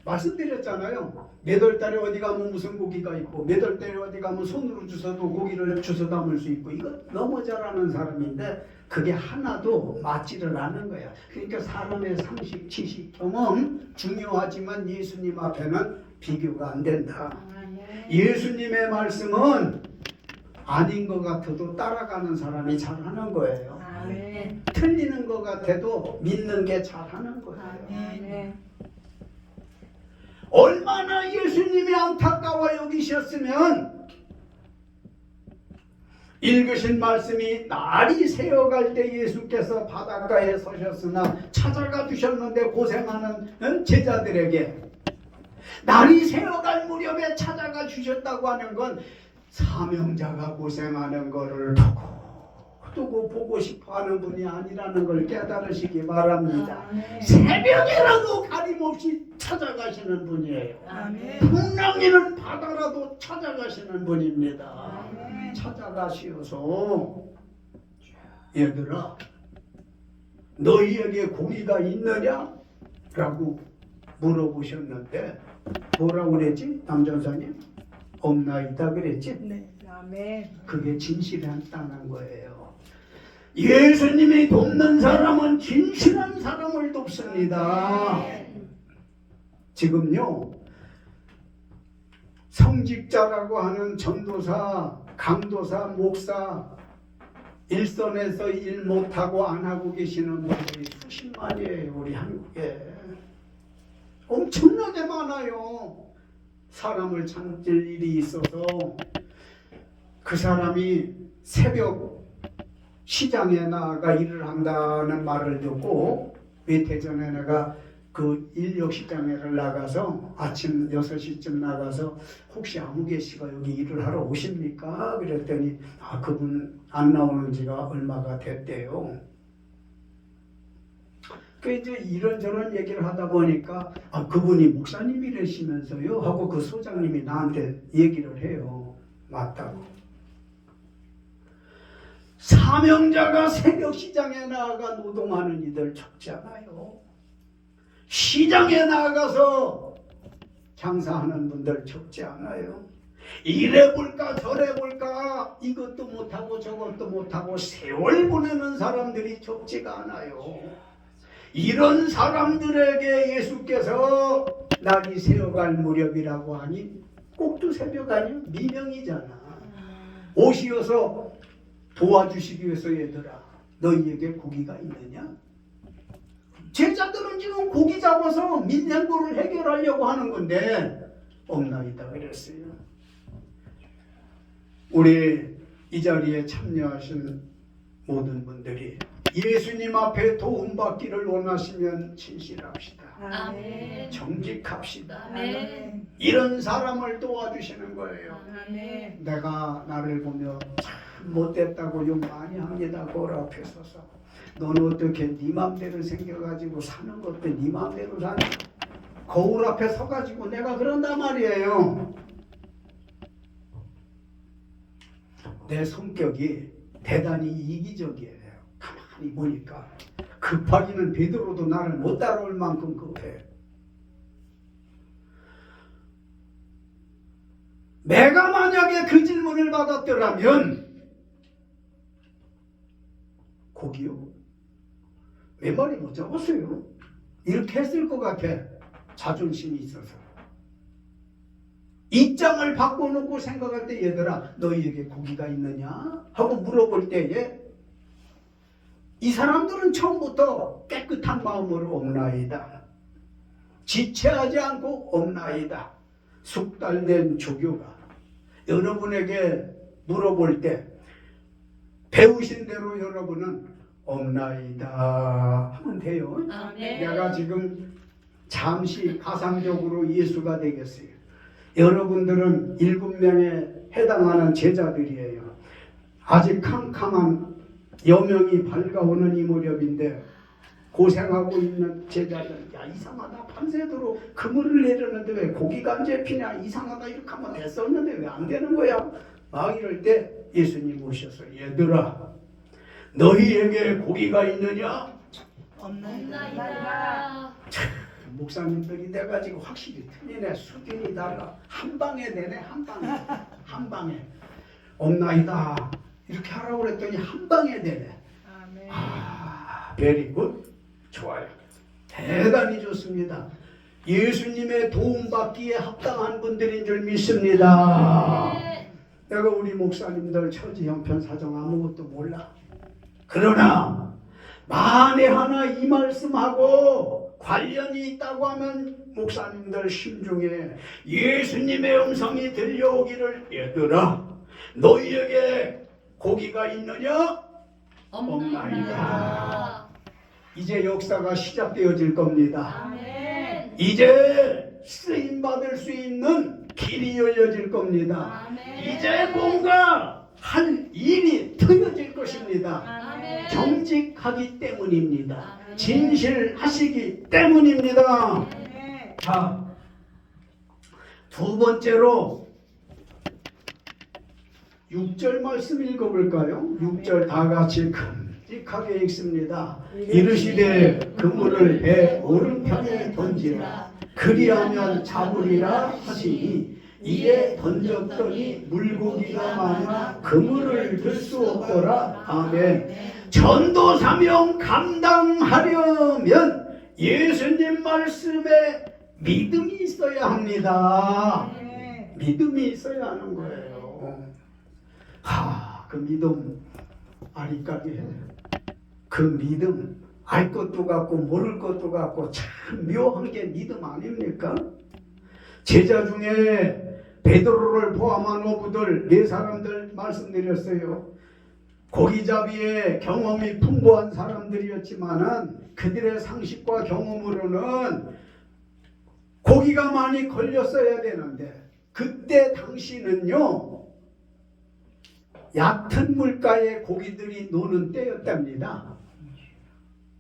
말씀드렸잖아요. 몇 월 달에 어디 가면 무슨 고기가 있고 몇 월 달에 어디 가면 손으로 주워도 고기를 주워 담을 수 있고 이거 너무 잘하는 사람인데 그게 하나도 맞지를 않은 거야. 그러니까 사람의 상식, 지식, 경험 중요하지만 예수님 앞에는 비교가 안 된다. 예수님의 말씀은 아닌 것 같아도 따라가는 사람이 잘하는 거예요. 아멘. 틀리는 것 같아도 믿는 게 잘하는 거예요. 아멘. 얼마나 예수님이 안타까워 여기셨으면 읽으신 말씀이 날이 새어갈 때 예수께서 바닷가에 서셨으나 찾아가 주셨는데 고생하는 제자들에게 날이 새어갈 무렵에 찾아가 주셨다고 하는 건 사명자가 고생하는 거를 두고 보고 싶어하는 분이 아니라는 걸 깨달으시기 바랍니다. 새벽에라도 가림없이 찾아가시는 분이에요. 아멘. 풍랑이는 바다라도 찾아가시는 분입니다. 아멘. 찾아가시어서 얘들아 너희에게 고기가 있느냐? 라고 물어보셨는데 뭐라고 그랬지? 남전사님? 없나이다 그랬지? 네. 아멘. 그게 진실했다는 거예요. 예수님이 돕는 사람은 진실한 사람을 돕습니다. 지금요 성직자라고 하는 전도사, 강도사, 목사 일선에서 일 못하고 안 하고 계시는 분들이 수십만이에요. 우리 한국에 엄청나게 많아요. 사람을 찾을 일이 있어서 그 사람이 새벽 시장에 나가 일을 한다는 말을 듣고 몇 해 전에 내가 그 인력시장에를 나가서 아침 6시쯤 나가서 혹시 아무개 씨가 여기 일을 하러 오십니까? 그랬더니 그분 안 나오는 지가 얼마가 됐대요. 그 이제 이런저런 얘기를 하다 보니까 그분이 목사님이라시면서요 하고 그 소장님이 나한테 얘기를 해요. 맞다고. 사명자가 새벽 시장에 나가 노동하는 이들 적지 않아요. 시장에 나가서 장사하는 분들 적지 않아요. 이래 볼까 저래 볼까 이것도 못하고 저것도 못하고 세월 보내는 사람들이 적지가 않아요. 이런 사람들에게 예수께서 날이 새어갈 무렵이라고 하니 꼭두 새벽 아니면 미명이잖아. 오시어서 도와주시기 위해서 얘들아 너희에게 고기가 있느냐? 제자들은 지금 고기 잡아서 민생도를 해결하려고 하는 건데 없나이다 그랬어요. 우리 이 자리에 참여하신 모든 분들이 예수님 앞에 도움받기를 원하시면 진실합시다. 아멘. 정직합시다. 아멘. 이런 사람을 도와주시는 거예요. 아멘. 내가 나를 보며 참 못됐다고 욕 많이 합니다. 거울 앞에 서서 너는 어떻게 네 맘대로 생겨가지고 사는 것도 네 맘대로 사냐? 거울 앞에 서가지고 내가 그런단 말이에요. 내 성격이 대단히 이기적이에요. 가만히 보니까 급하기는 베드로도 나를 못 따라올 만큼 급해. 내가 만약에 그 질문을 받았더라면 고기요? 몇 마리 못 잡았어요. 이렇게 했을 것 같아. 자존심이 있어서. 입장을 바꿔놓고 생각할 때 얘들아 너희에게 고기가 있느냐? 하고 물어볼 때에 이 사람들은 처음부터 깨끗한 마음으로 없나이다. 지체하지 않고 없나이다. 숙달된 조교가 여러분에게 물어볼 때 배우신 대로 여러분은 없나이다 하면 돼요. 아멘. 내가 지금 잠시 가상적으로 예수가 되겠어요. 여러분들은 7명에 해당하는 제자들이에요. 아직 캄캄한 여명이 밝아오는 이 무렵인데 고생하고 있는 제자들 야 이상하다 밤새도록 그물을 내렸는데 왜 고기가 안 잡히냐 이상하다 이렇게 하면 됐었는데 왜 안 되는 거야 막 이럴 때 예수님 오셔서 얘들아 너희에게 고기가 있느냐 없나이다. 목사님들이 돼가지고 확실히 틀리네. 수준이 달라. 한 방에 되네. 한 방에. 한 방에. 없나이다. 이렇게 하라고 그랬더니 한 방에 되네. 아멘. 베리 굿. 좋아요. 대단히 좋습니다. 예수님의 도움받기에 합당한 분들인 줄 믿습니다. 내가 우리 목사님들 처지 형편 사정 아무것도 몰라. 그러나 만에 하나 이 말씀하고 관련이 있다고 하면 목사님들 심중에 예수님의 음성이 들려오기를, 얘들아 너희에게 고기가 있느냐? 없나이다. 이제 역사가 시작되어질 겁니다. 아멘. 이제 쓰임 받을 수 있는 길이 열려질 겁니다. 아멘. 이제 뭔가 할 일이 트여질 것입니다. 아멘. 정직하기 때문입니다. 아멘. 진실하시기 때문입니다. 아멘. 자, 두 번째로 6절 말씀 읽어볼까요? 6절 다 같이 끔찍하게 읽습니다. 이르시되 그물을 배 오른편에 던지라. 그리하면 잡으리라 하시니 이에 던졌더니 물고기가 많아 그물을 들 수 없더라. 아멘. 전도 사명 감당하려면 예수님 말씀에 믿음이 있어야 합니다. 아멘. 믿음이 있어야 하는 거예요. 그 믿음 아리까리 해. 그 믿음 알 것도 같고 모를 것도 같고 참 묘한 게 믿음 아닙니까? 제자 중에 베드로를 포함한 어부들 4사람들 말씀드렸어요. 고기잡이의 경험이 풍부한 사람들이었지만은 그들의 상식과 경험으로는 고기가 많이 걸렸어야 되는데 그때 당시는요 얕은 물가에 고기들이 노는 때였답니다.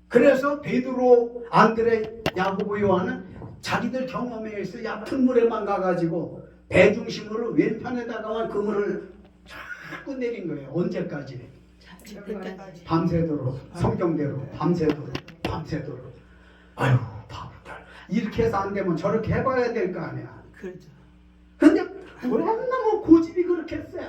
그래서 베드로, 안드레, 야고보, 요한은 자기들 경험에 의해서 얕은 물에만 가가지고 배 중심으로 왼편에다가만 그물을 자꾸 내린 거예요. 언제까지? 그때까지. 밤새도록, 성경대로 밤새도록. 아유 바보들, 이렇게 해서 안 되면 저렇게 해봐야 될 거 아니야. 그렇죠. 근데 왜 너무 고집이 그렇게 세?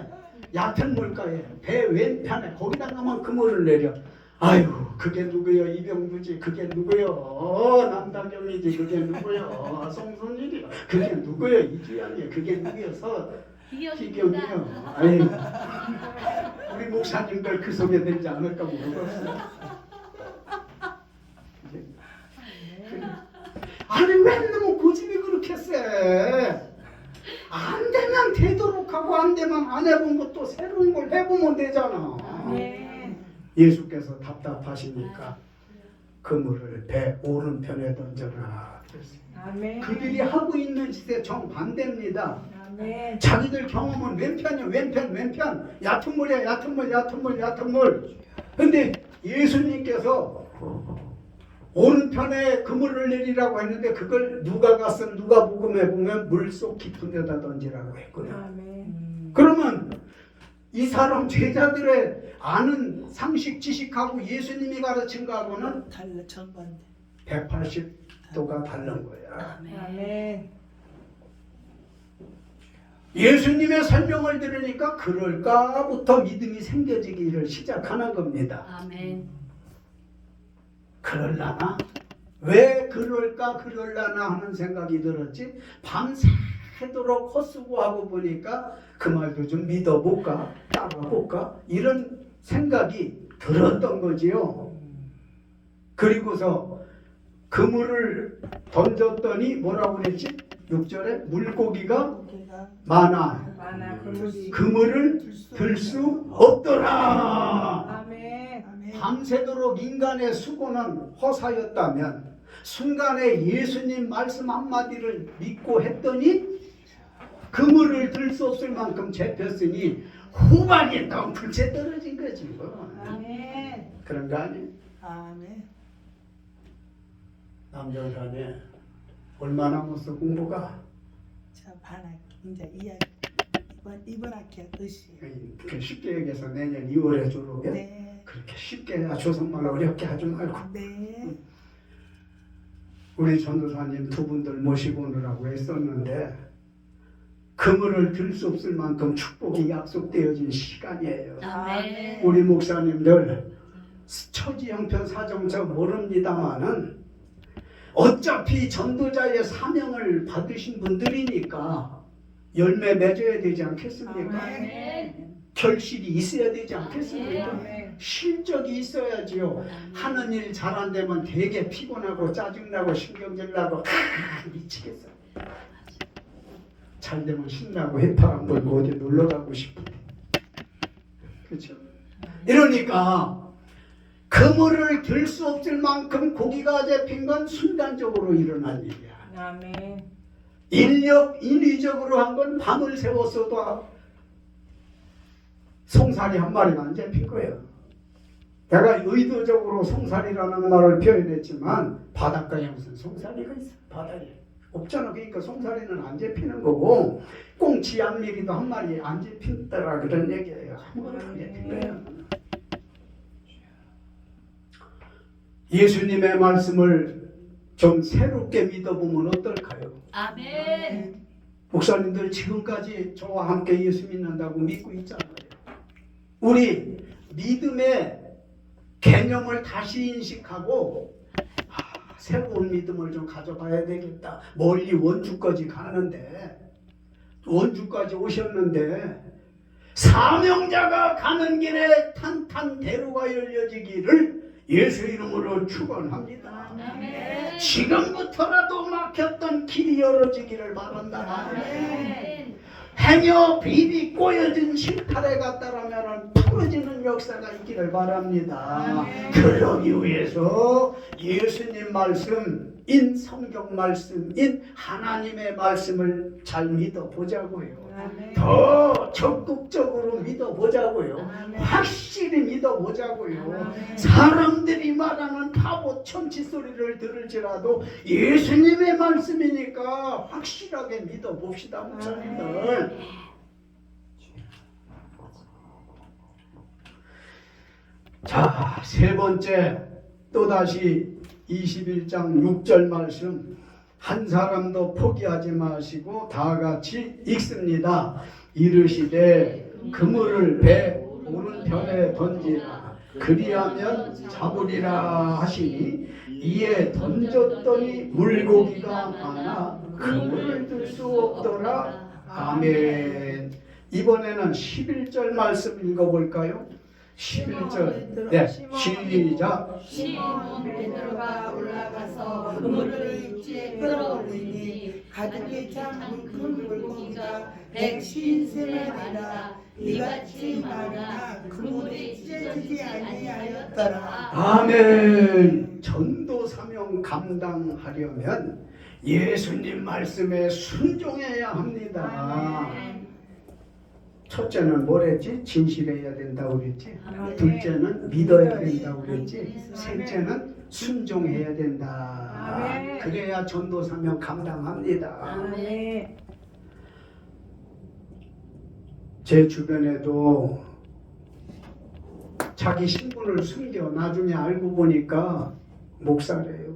얕은 물가에 배 왼편에 거기다가만 그물을 내려. 아유 그게 누구요? 이병두지. 그게 누구요? 남다경이지. 그게 누구요? 송순일이. 그게 누구요? 이주연이. 그게 누구요? 희경이요. 아유 우리 목사님들 그 속에 들지 않을까 모르겠어. 아니 왜 너무 고집이 그렇게 세? 안 되면 되도록 하고 안 되면 안 해본 것도 새로운 걸 해보면 되잖아. 아멘. 예수께서 답답하시니까 그물을 배 오른편에 던져라. 아멘. 그들이 하고 있는 짓에 정반대입니다. 아멘. 자기들 경험은 왼편이야. 왼편. 얕은 물이야. 얕은 물. 근데 예수님께서 오른편에 그물을 내리라고 했는데 그걸 누가복음에 보면 물속 깊은 데다 던지라고 했거든요. 아멘. 그러면 이 사람 제자들의 아는 상식 지식하고 예수님이 가르친 거하고는 달라 전반대. 180도가 다른 거야. 아멘. 예수님의 설명을 들으니까 그럴까부터 믿음이 생겨지기를 시작하는 겁니다. 아멘. 그럴라나? 왜 그럴라나 하는 생각이 들었지? 밤새도록 헛수고하고 보니까 그 말도 좀 믿어볼까? 따라볼까? 이런 생각이 들었던 거지요. 그리고서 그물을 던졌더니 뭐라고 그랬지? 6절에 물고기가 고기가 많아. 많아 그물이. 그물을 들 수 없더라. 아멘. 아멘. 밤새도록 인간의 수고는 허사였다면 순간에 예수님 말씀 한마디를 믿고 했더니 그물을 들 수 없을 만큼 잡혔으니 후방에 덩굴채 떨어진 거지 뭐. 아멘. 그런 거 아니에요? 아멘. 남정산에 얼마 남았어 공부가? 자 반학 이제 이야기 이번 학기야 의시. 그 쉽게 얘기해서 내년 2월에 졸업해. 네. 그렇게 쉽게 조선말 어렵게 하지 말고 네. 우리 전도사님 두 분들 모시고 오느라고 애썼는데 그물을 들 수 없을 만큼 축복이 약속되어진 시간이에요. 아멘. 우리 목사님들 처지 형편 사정 저 모릅니다마는 어차피 전도자의 사명을 받으신 분들이니까 열매 맺어야 되지 않겠습니까? 아멘. 결실이 있어야 되지 않겠습니까? 아멘. 실적이 있어야지요. 하는 일 잘 안 되면 되게 피곤하고 짜증나고 신경질 나고 미치겠어. 잘 되면 신나고 해파람 불고 어디 놀러 가고 싶어. 그렇죠? 이러니까 그물을 들 수 없을 만큼 고기가 잡힌 건 순간적으로 일어난 일이야. 아멘. 인위적으로 한 건 밤을 새웠어도 송사리 한 마리만 잡힌 거예요. 내가 의도적으로 송사리라는 말을 표현했지만 바닷가에 무슨 송사리가 있어? 바다에 없잖아. 그러니까 송사리는 안 잡히는 거고 꽁치 양미리도 한 마리 안 잡힌다라 그런 얘기예요. 아무것도 안 잡힌 거예요. 예수님의 말씀을 좀 새롭게 믿어보면 어떨까요? 아멘. 목사님들 지금까지 저와 함께 예수 믿는다고 믿고 있잖아요. 우리 믿음의 개념을 다시 인식하고 새로운 믿음을 좀 가져봐야 되겠다. 멀리 원주까지 가는데 원주까지 오셨는데 사명자가 가는 길에 탄탄 대로가 열려지기를 예수 이름으로 축원합니다. 아멘. 지금부터라도 막혔던 길이 열어지기를 바란다. 아멘. 행여 비비 꼬여진 실타래 같다라면 풀어지는 역사가 있기를 바랍니다. 그러기 위해서 예수님 말씀인 성경 말씀인 하나님의 말씀을 잘 믿어보자고요. 더 적극적으로 믿어보자고요. 확실히 믿어보자고요. 사람들이 말하는 바보 천치 소리를 들을지라도 예수님의 말씀이니까 확실하게 믿어봅시다, 목사님들. 자, 세 번째 또다시 21장 6절 말씀. 한 사람도 포기하지 마시고 다 같이 읽습니다. 이르시되 그물을 배 오른편에 던지라. 그리하면 잡으리라 하시니 이에 던졌더니 물고기가 많아 그물을 들 수 없더라. 아멘. 이번에는 11절 말씀 읽어볼까요? 11절. 네, 시작. 시몬 베드로가 올라가서 그물을 입지에 끌어올리니 가득히 찬 큰 물고기가 153마리라. 이같이 많으나 그물이 찢어지지 아니하였더라. 아멘. 전도 사명 감당하려면 예수님 말씀에 순종해야 합니다. 첫째는 뭐랬지? 진실해야 된다고 그랬지. 둘째는 믿어야 된다고 그랬지. 셋째는 순종해야 된다. 아멘. 그래야 전도 사명 감당합니다. 아멘. 제 주변에도 자기 신분을 숨겨 나중에 알고 보니까 목사래요.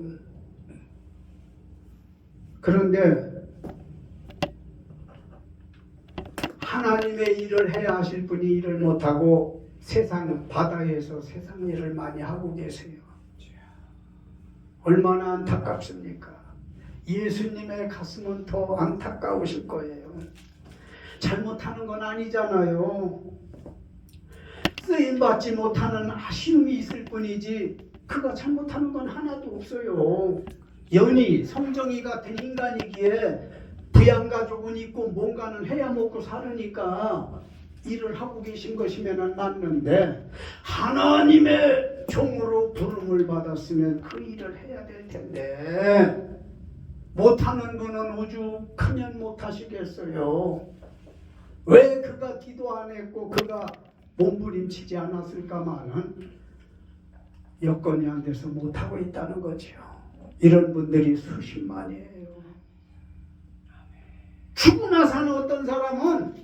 그런데 하나님의 일을 해야 하실 분이 일을 못하고 세상 바다에서 세상 일을 많이 하고 계세요. 얼마나 안타깝습니까? 예수님의 가슴은 더 안타까우실 거예요. 잘못하는 건 아니잖아요. 쓰임받지 못하는 아쉬움이 있을 뿐이지 그가 잘못하는 건 하나도 없어요. 연희, 성정이 같은 인간이기에 부양가족은 있고 뭔가는 해야 먹고 사르니까 일을 하고 계신 것이면 맞는데 하나님의 종으로 부름을 받았으면 그 일을 해야 될 텐데 못하는 분은 오죽하면 못하시겠어요. 왜 그가 기도 안 했고 그가 몸부림치지 않았을까마는 여건이 안 돼서 못하고 있다는 거죠. 이런 분들이 수십만이에요. 죽고 나서는 어떤 사람은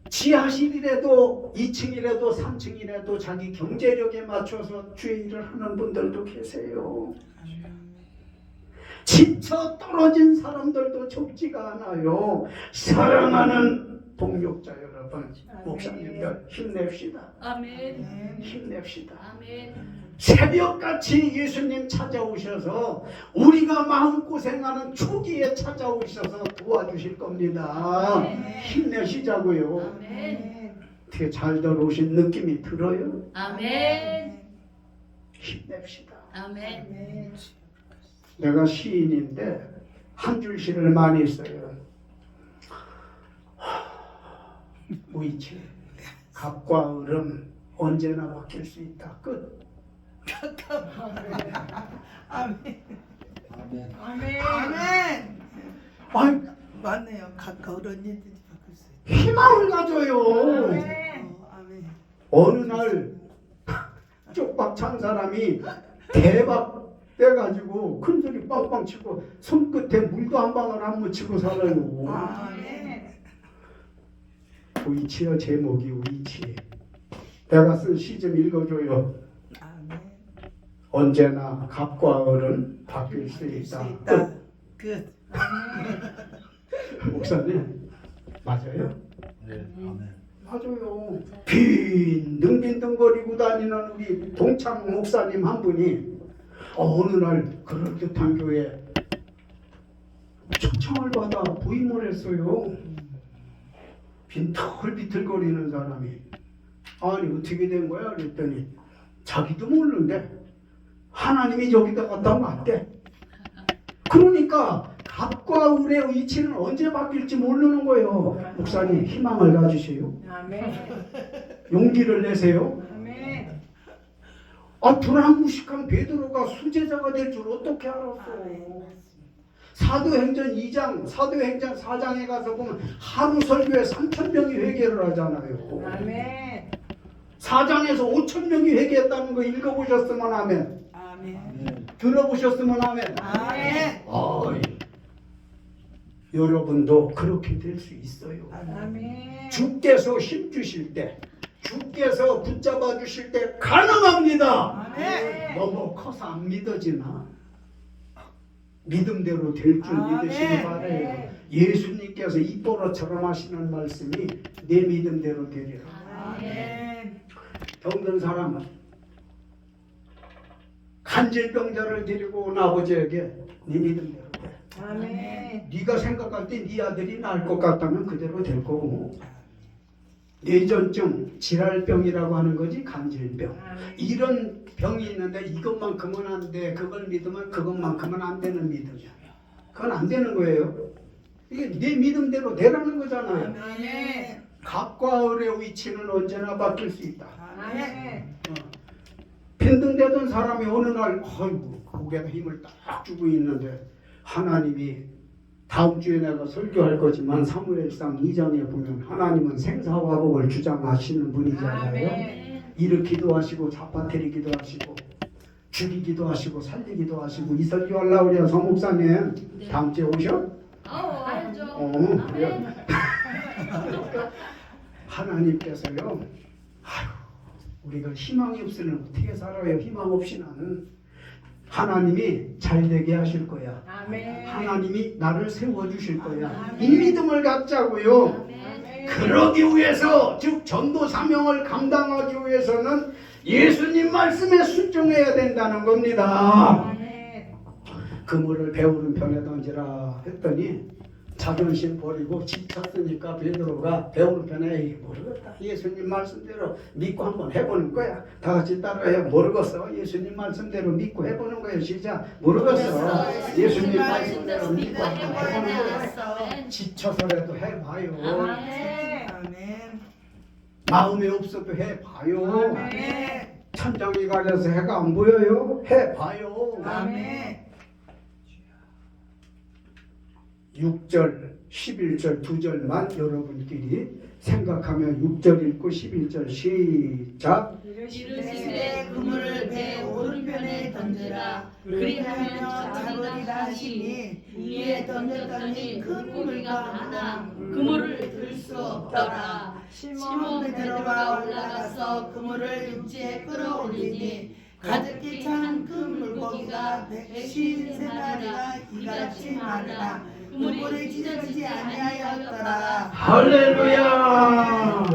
지하실이라도 2층이라도 3층이라도 자기 경제력에 맞춰서 주의 일을 하는 분들도 계세요. 지쳐 떨어진 사람들도 적지가 않아요. 사랑하는 동역자 여러분, 목사님들 힘냅시다. 아멘. 힘냅시다. 아멘. 새벽같이 예수님 찾아오셔서 우리가 마음고생하는 초기에 찾아오셔서 도와주실 겁니다. 힘내시자고요. 아멘. 어떻게 잘 들어오신 느낌이 들어요? 아멘. 힘냅시다. 아멘. 내가 시인인데 한 줄 시를 많이 써요. 무이치 갑과 을은 언제나 바뀔 수 있다. 끝. 아멘. 아멘. 아멘. 아멘. 아이, 맞네요. 가까운 언니들이 바꿀 수 있다. 희망을 가져요. 아멘. 아멘. 어느 날 쪽박 찬 사람이 대박 떼가지고 큰소리 빵빵 치고 손끝에 물도 한 방울 안 묻히고 살아요. 아멘. 우이치요. 제목이 우이치. 내가 쓴 시 좀 읽어줘요. 아멘. 언제나 갑과 을은 바뀔 수 바뀔 수 있다. 있다. 끝. 목사님 맞아요? 네. 아멘. 맞아요. 빈둥빈둥거리고 다니는 우리 동창 목사님 한 분이 어느 날 그럴듯한 교회에 초청을 받아 부임을 했어요. 빈털비틀거리는 사람이 아니 어떻게 된 거야? 그랬더니 자기도 모르는데 하나님이 저기다 갖다 놨대. 그러니까 갑과 을의 위치는 언제 바뀔지 모르는 거예요. 목사님 희망을 가지세요. 아멘. 용기를 내세요. 아멘. 아, 불안무식한 베드로가 수제자가 될 줄 어떻게 알았어? 사도행전 2장, 사도행전 4장에 가서 보면 하루 설교에 3,000명이 회개를 하잖아요. 아멘. 4장에서 5,000명이 회개했다는 거 읽어보셨으면 아멘. 아멘. 아멘. 들어보셨으면 아멘. 아멘. 어이, 여러분도 그렇게 될 수 있어요. 아멘. 주께서 힘주실 때, 주께서 붙잡아 주실 때 가능합니다. 아멘. 너무 커서 안 믿어지나? 믿음대로 될 줄 아멘. 믿으시기 바래요. 예수님께서 입버릇처럼 하시는 말씀이 내 믿음대로 되리라. 아멘. 병든 사람은 간질병자를 데리고 온 아버지에게 네 믿음대로 돼. 아멘. 네가 생각할 때 네 아들이 나을 것 같다면 그대로 될 거고, 뇌전증, 질환병이라고 하는 거지, 간질병. 이런 병이 있는데 이것만큼은 안 돼. 그걸 믿으면 그것만큼은 안 되는 믿음이야. 그건 안 되는 거예요. 이게 내 믿음대로 되라는 거잖아요. 아멘. 갑과 을의 위치는 언제나 바뀔 수 있다. 아멘. 빈둥대던 사람이 어느 날 아이고 고개에 힘을 딱 주고 있는데 하나님이 다음 주에 내가 설교할 거지만 사무엘상 2장에 보면 하나님은 생사화복을 주장하시는 분이잖아요. 아멘. 일으키기도 하시고 잡아뜨리기도 하시고 죽이기도 하시고 살리기도 하시고 이 설교하려고 그래요. 성 목사님 네. 다음 주에 오셔? 알죠. 그래요. 아멘. 하나님께서요, 아유, 우리가 희망이 없으면 어떻게 살아요? 희망 없이는 하나님이 잘 되게 하실 거야. 아멘. 하나님이 나를 세워주실 거야. 아멘. 이 믿음을 갖자고요. 아멘. 그러기 위해서, 즉 전도 사명을 감당하기 위해서는 예수님 말씀에 순종해야 된다는 겁니다. 아멘. 그물을 배우는 편에 던지라 했더니 자존심 버리고 지쳤으니까 베드로가 배우는 편에 모르겠다. 예수님 말씀대로 믿고 한번 해보는 거야. 다 같이 따라해요. 모르겠어. 예수님 말씀대로 믿고 해보는 거예요. 시작. 모르겠어. 예수님 말씀대로 믿고 한번 해보는 거야. 지쳐서라도 해봐요. 아멘. 아멘. 마음이 없어도 해봐요. 아멘. 천장이 가려서 해가 안 보여요. 해봐요. 아멘. 6절, 11절 두 절만 여러분끼리 생각하면 6절 읽고 11절 시작. 이르시되 그물을 배 오른편에 던지라. 그리하면 자기가 하시니 이에 던졌더니 큰 고기가 많아 그물을 들 수 없더라. 시몬 베드로가 올라가서 그물을 육지에 끌어올리니 가득히 찬 큰 물고기가 153마리가 이같이 많으나 그물이 찢어지지 아니하였더라. 할렐루야.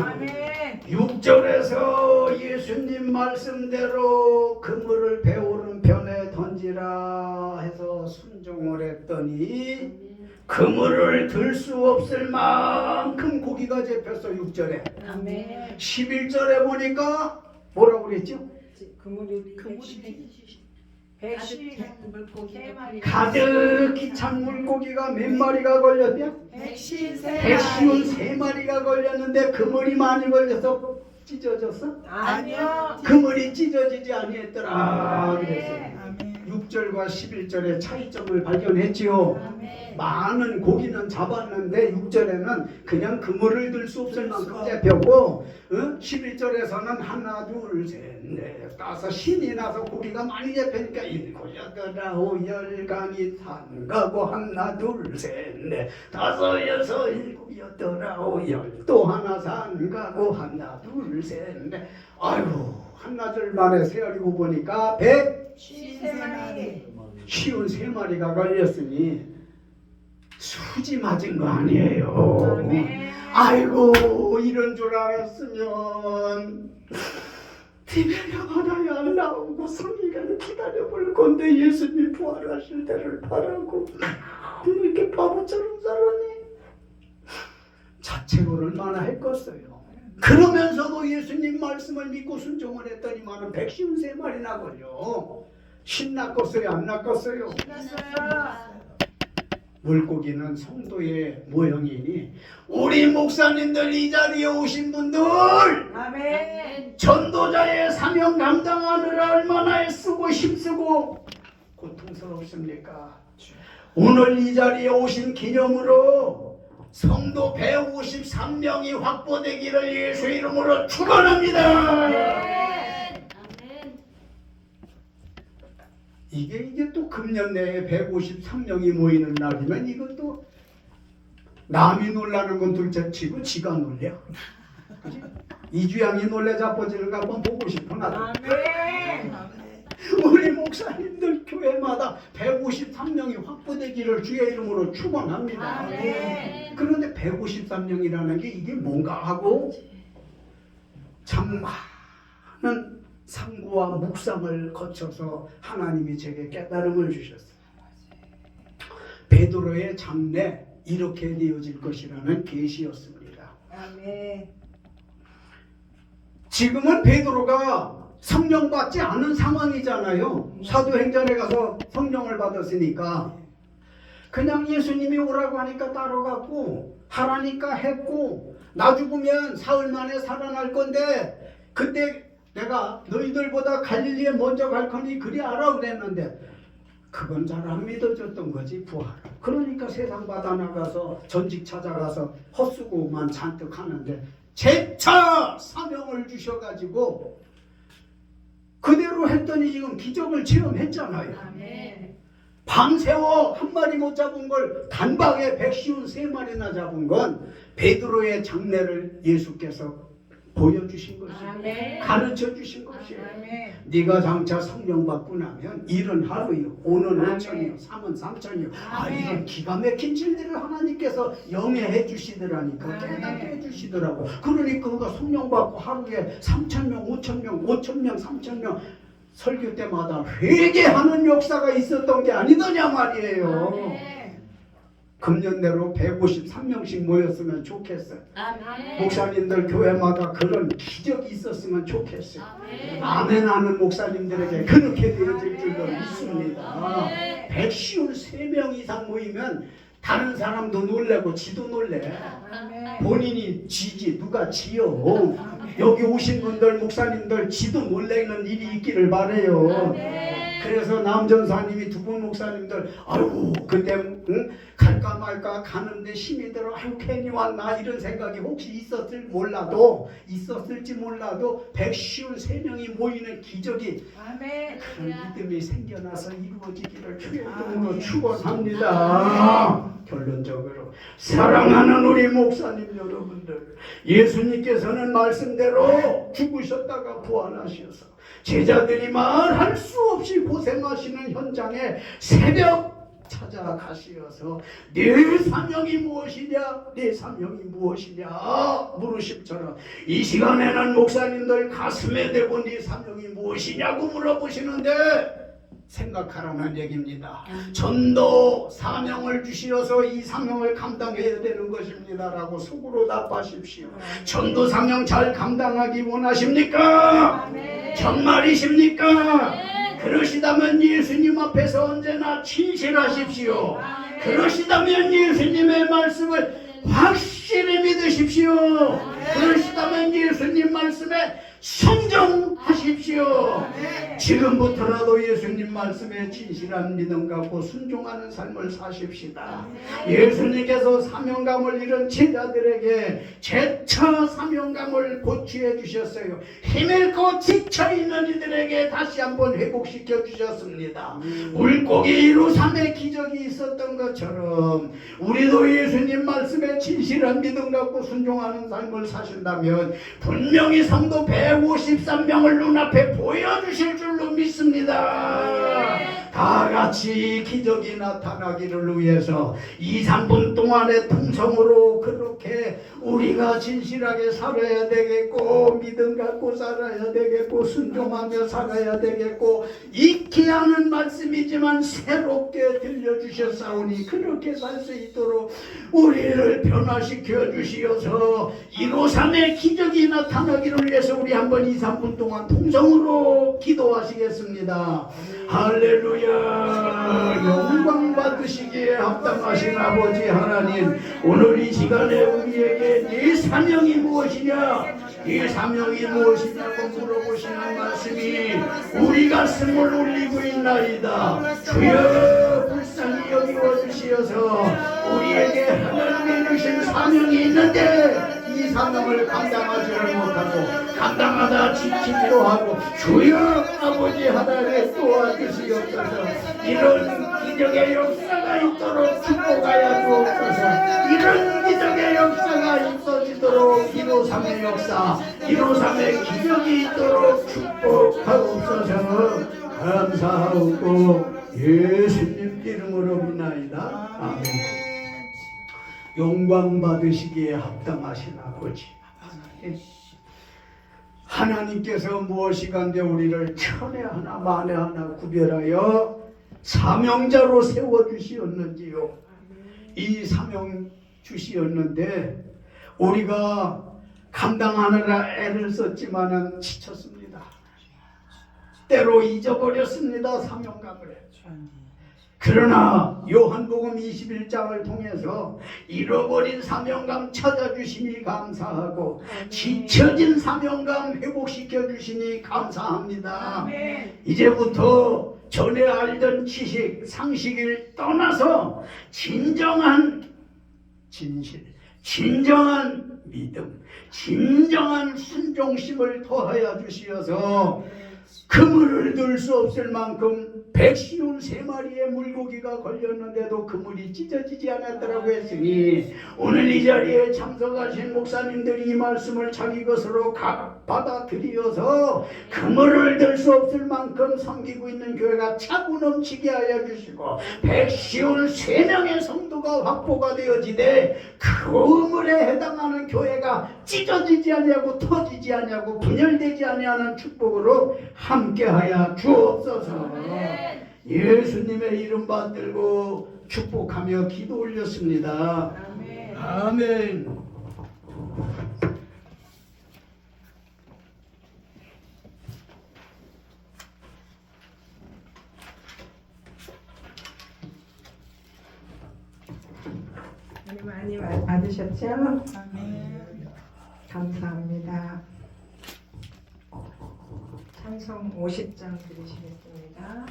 아멘. 6절에서 예수님 말씀대로 그물을 배 오른편에 던지라 해서 순종을 했더니 그물을 들 수 없을 만큼 고기가 잡혔어. 6절에. 아멘. 11절에 보니까 뭐라고 그랬죠? 그물이 113마리 가득히 찬 물고기가 몇 마리가 걸렸냐? 153마리가 걸렸는데 그물이 많이 걸려서 찢어졌어? 아니요. 그물이 찢어지지 아니했더라 그랬어요. 아멘. 6절과 11절의 차이점을 발견했지요. 아멘. 많은 고기는 잡았는데 6절에는 그냥 그물을 들 수 없을 만큼 잡혔고 11절에서는 하나 둘셋넷 다섯 신이 나서 고기가 많이 잡히니까 일곱 여덟 아홉 열 간이 산가고 하나 둘셋넷 다섯 여섯 일곱 여덟 아홉 열 또 하나 산가고 하나 둘셋넷 아이고 한나절 만에 세어리고 보니까 53마리. 153마리가 걸렸으니 수지 맞은 거 아니에요. 아멘. 아이고 이런 줄 알았으면 티베리아 바다에 안 나오고 3일간 기다려볼 건데 예수님 부활하실 때를 바라고 이렇게 바보처럼 살았니? 자책을 얼마나 했겠어요. 그러면서도 예수님 말씀을 믿고 순종을 했더니만은 153마리나 걸려. 신났겠어요? 안 났겠어요? 끝났어요. 물고기는 성도의 모형이니 우리 목사님들 이 자리에 오신 분들 아멘. 전도자의 사명 감당하느라 얼마나 애쓰고 힘쓰고 고통스럽습니까? 오늘 이 자리에 오신 기념으로 성도 153명이 확보되기를 예수 이름으로 축원합니다. 아멘. 이게 또 금년 내에 153명이 모이는 날이면 이것도 남이 놀라는 건 둘째치고 지가 놀려. 그치? 이주양이 놀래 자빠지는 거 한번 보고 싶어 나도. 아멘. 우리 목사님들 교회마다 153명이 확보되기를 주의 이름으로 축원합니다. 아멘. 그런데 153명이라는 게 이게 뭔가 하고 참 많은 상고와 묵상을 거쳐서 하나님이 제게 깨달음을 주셨어요. 베드로의 장래 이렇게 되어질 것이라는 계시였습니다. 아멘. 지금은 베드로가 성령 받지 않은 상황이잖아요. 사도행전에 가서 성령을 받았으니까 그냥 예수님이 오라고 하니까 따라갔고 하라니까 했고 나 죽으면 사흘 만에 살아날 건데 그때 내가 너희들보다 갈릴리에 먼저 갈 거니 그리 알아 그랬는데 그건 잘 안 믿어졌던 거지 부활. 그러니까 세상 바다 나가서 전직 찾아가서 헛수고만 잔뜩 하는데 재차 사명을 주셔가지고 그대로 했더니 지금 기적을 체험했잖아요. 아멘. 밤새워 한 마리 못 잡은 걸 단박에 153마리나 잡은 건 베드로의 장래를 예수께서 보여주신 것이에요. 아멘. 가르쳐 주신 것이에요. 아멘. 네가 장차 성령 받고 나면 일은 하루요, 오는 아멘. 5천이요, 3은 3천이요. 아 아멘. 이런 기가 막힌 진리를 하나님께서 영해해 주시더라니까. 아멘. 깨닫게 해 주시더라고. 그러니까 그가 성령 받고 하루에 3천명, 5천명, 5천명, 3천명 설교 때마다 회개하는 역사가 있었던 게 아니더냐 말이에요. 아멘. 금년대로 153명씩 모였으면 좋겠어요. 아멘. 목사님들 교회마다 그런 기적이 있었으면 좋겠어요. 아멘. 아멘 하는 목사님들에게 그렇게 되어질 줄로 믿습니다. 아멘. 153명 이상 모이면 다른 사람도 놀래고 지도 놀래. 아멘. 본인이 지지 누가 지요. 여기 오신 분들 목사님들 지도 놀래는 일이 있기를 바래요. 아멘. 그래서 남전사님이 두 분 목사님들 아이고 그때 갈까 말까 가는데 힘이 들어 아유 괜히 왔나 이런 생각이 혹시 있었을지 몰라도 153명이 모이는 기적이 아멘. 그런 믿음이 생겨나서 이루어지기를 주의 이름으로 축원합니다. 결론적으로 사랑하는 우리 목사님 여러분들, 예수님께서는 말씀대로 죽으셨다가 부활하셔서 제자들이 말할 수 없이 고생하시는 현장에 새벽 찾아가시어서 네 사명이 무엇이냐, 네 사명이 무엇이냐 물으심처럼 이 시간에는 목사님들 가슴에 대고 네 사명이 무엇이냐고 물어보시는데 생각하라는 얘기입니다. 전도 사명을 주시어서 이 사명을 감당해야 되는 것입니다라고 속으로 답하십시오. 전도 사명 잘 감당하기 원하십니까? 정말이십니까? 그러시다면 예수님 앞에서 언제나 진실하십시오. 그러시다면 예수님의 말씀을 확실히 믿으십시오. 그러시다면 예수님 말씀에 순종하십시오. 지금부터라도 예수님 말씀에 진실한 믿음 갖고 순종하는 삶을 사십시다. 예수님께서 사명감을 잃은 제자들에게 재차 사명감을 고취해 주셨어요. 힘잃고 지쳐있는 이들에게 다시 한번 회복시켜 주셨습니다. 물고기 이루삼의 기적이 있었던 것처럼 우리도 예수님 말씀에 진실한 믿음 갖고 순종하는 삶을 사신다면 분명히 성도 153명을 눈앞에 보여주실 줄로 믿습니다. 다 같이 기적이 나타나기를 위해서 2, 3분 동안의 통성으로 그렇게 우리가 진실하게 살아야 되겠고, 믿음 갖고 살아야 되겠고, 순종하며 살아야 되겠고, 익히 하는 말씀이지만 새롭게 들려주셨사오니 그렇게 살 수 있도록 우리를 변화시켜 주시어서 153의 기적이 나타나기를 위해서 우리 한번 2, 3분 동안 통성으로 기도하시겠습니다. 할렐루야. 영광 받으시기에 합당하신 아버지 하나님, 오늘 이 시간에 우리에게 네 사명이 무엇이냐, 네 사명이 무엇이냐고 물어보시는 말씀이 우리 가슴을 울리고 있나이다. 주여 불쌍히 여기워 주시어서 우리에게 하나님이 주신 사명이 있는데 이 사명을 감당하지를 못하고 감당하다 지치기도 하고, 주여 아버지 하나님 도와주시옵소서. 이런 기적의 역사가 있도록 축복하여 주옵소서. 이런 기적의 역사가 있어지도록 153의 역사, 153의 기적이 있도록 축복하옵소서. 감사하고 예수님 이름으로 믿나이다. 아멘. 영광 받으시기에 합당하신 아버지 하나님께서 무엇이간데 우리를 천에 하나 만에 하나 구별하여 사명자로 세워주시었는지요. 이 사명 주시었는데 우리가 감당하느라 애를 썼지만은 지쳤습니다. 때로 잊어버렸습니다. 사명감을. 그러나 요한복음 21장을 통해서 잃어버린 사명감 찾아주시니 감사하고 지쳐진 사명감 회복시켜 주시니 감사합니다. 이제부터 전에 알던 지식, 상식을 떠나서 진정한 진실, 진정한 믿음, 진정한 순종심을 더하여 주시어서 그물을 들 수 없을 만큼 153마리의 물고기가 걸렸는데도 그물이 찢어지지 않았다고 했으니 오늘 이 자리에 참석하신 목사님들이 이 말씀을 자기 것으로 받아들여서 그물을 들 수 없을 만큼 섬기고 있는 교회가 차고 넘치게 하여 주시고 153명의 성도가 확보가 되어지되 그 그물에 해당하는 교회가 찢어지지 아니하고 터지지 아니하고 분열되지 아니하는 축복으로 함께하여 주옵소서. 예수님의 이름 받들고 축복하며 기도 올렸습니다. 아멘. 많이 받으셨죠? 아멘. 감사합니다. 찬송 50장 드리시겠습니다.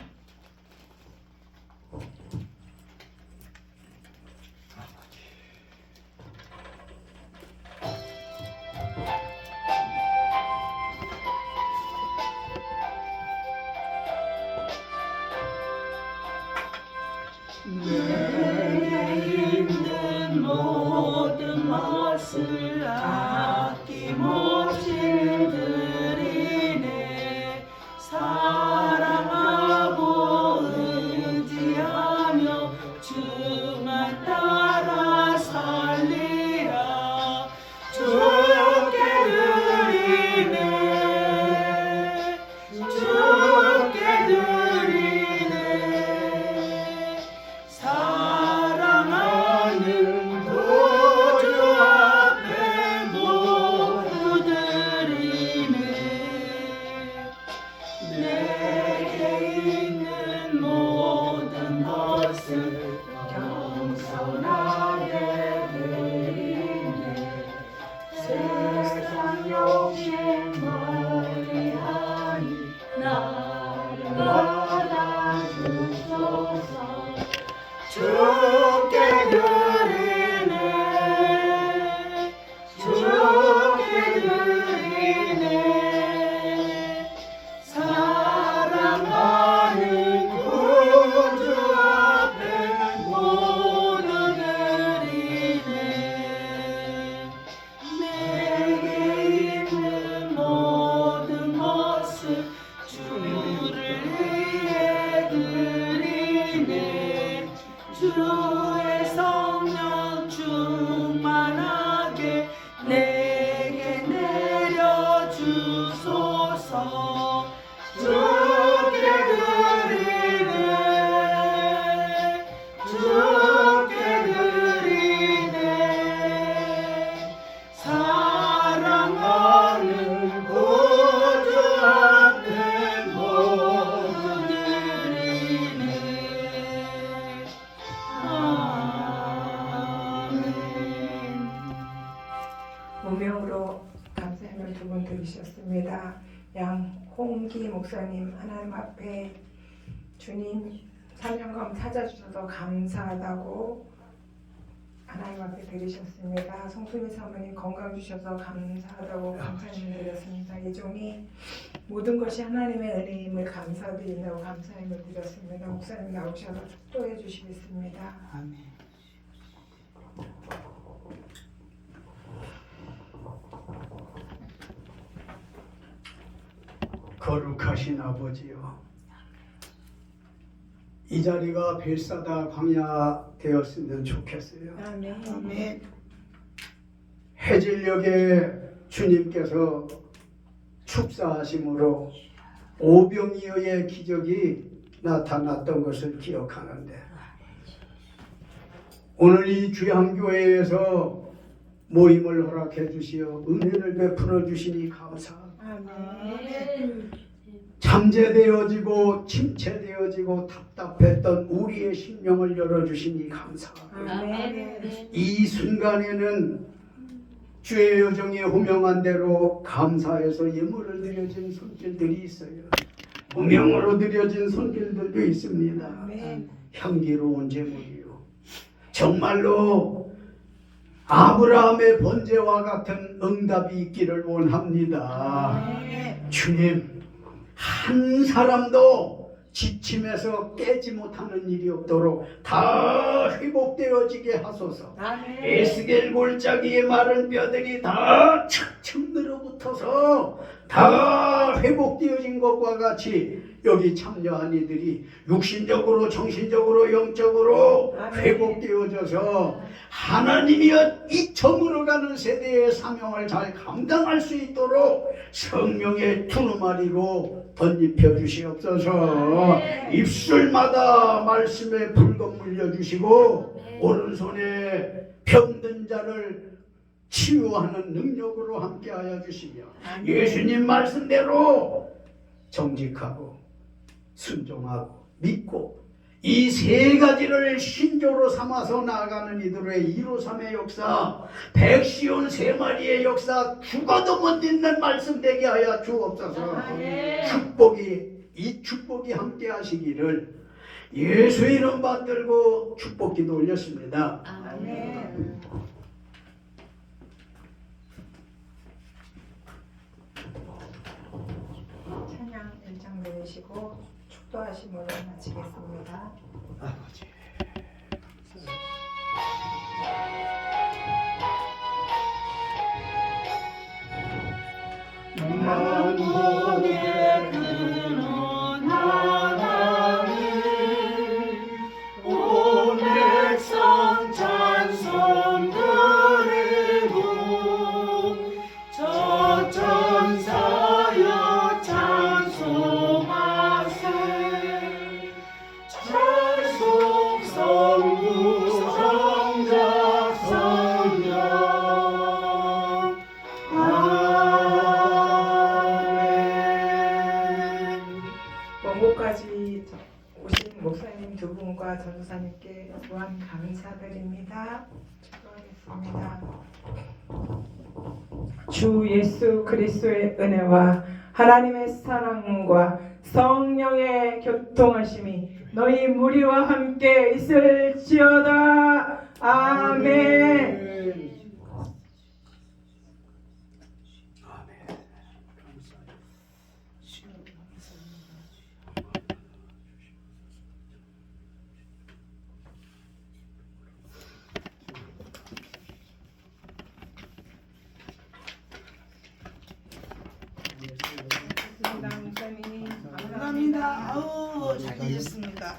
내 올라가서 주께 드리네 주께 드리네 사랑하는 구주 앞에 모두 드리네 아멘. 무명으로 감사함을 두 분 들으셨습니다. 양홍기 목사님, 하나님 앞에 주님 3년간 찾아주셔서 감사하다고 하나님 앞에 드리셨습니다. 송순이 사모님 건강 주셔서 감사하다고 감사함을 드렸습니다. 이 종이 모든 것이 하나님의 은혜임을 감사드린다고 감사함을 드렸습니다. 목사님 나오셔서 축도해 주시겠습니다. 아멘. 거룩하신 아버지여, 이 자리가 벨사다 광야 되었으면 좋겠어요. 아멘. 아멘. 해질녘에 주님께서 축사하심으로 오병이어의 기적이 나타났던 것을 기억하는데, 오늘 이 주양교회에서 모임을 허락해 주시어 은혜를 베풀어 주시니 감사합니다. 아멘. 잠재되어지고 침체되어지고 답답했던 우리의 심령을 열어주시니 감사합니다. 아멘. 이 순간에는 주의 여정에 호명한 대로 감사해서 예물을 드려진 손길들이 있어요. 무명으로 드려진 손길들도 있습니다. 아멘. 향기로운 제물이요, 정말로 아브라함의 번제와 같은 응답이 있기를 원합니다. 주님, 한 사람도 지침에서 깨지 못하는 일이 없도록 다 회복되어지게 하소서. 아멘. 에스겔 골짜기의 마른 뼈들이 다 척척 늘어붙어서 다 회복되어진 것과 같이 여기 참여한 이들이 육신적으로 정신적으로 영적으로 아멘. 회복되어져서 하나님이 이처음으로 가는 세대의 사명을 잘 감당할 수 있도록 성령의 두루마리로 덧입혀 주시옵소서. 입술마다 말씀에 불금 물려주시고 오른손에 병든 자를 치유하는 능력으로 함께하여 주시며 예수님 말씀대로 정직하고 순종하고 믿고 이 세 가지를 신조로 삼아서 나아가는 이들의 153의 역사, 백시온 세 마리의 역사, 죽어도 못 잊는 말씀 되게 하여 주옵소서. 이 축복이 함께 하시기를 예수 이름 받들고 축복기도 올렸습니다. 아멘. 찬양 1장 내리시고 축도하심으로 마치겠습니다. 아버지. 만국의 근원 하나님 온 백성 찬송 드리고 저 천사여 찬송하세 찬송 성부 성자 성령 원고까지 오신 목사님 두 분과 전도사님께 또한 감사드립니다. 축도하겠습니다. 주 예수 그리스도의 은혜와 하나님의 사랑과 성령의 교통하심이 너희 무리와 함께 있을지어다. 아멘. 목사님 감사합니다. 아우 잘 계셨습니다.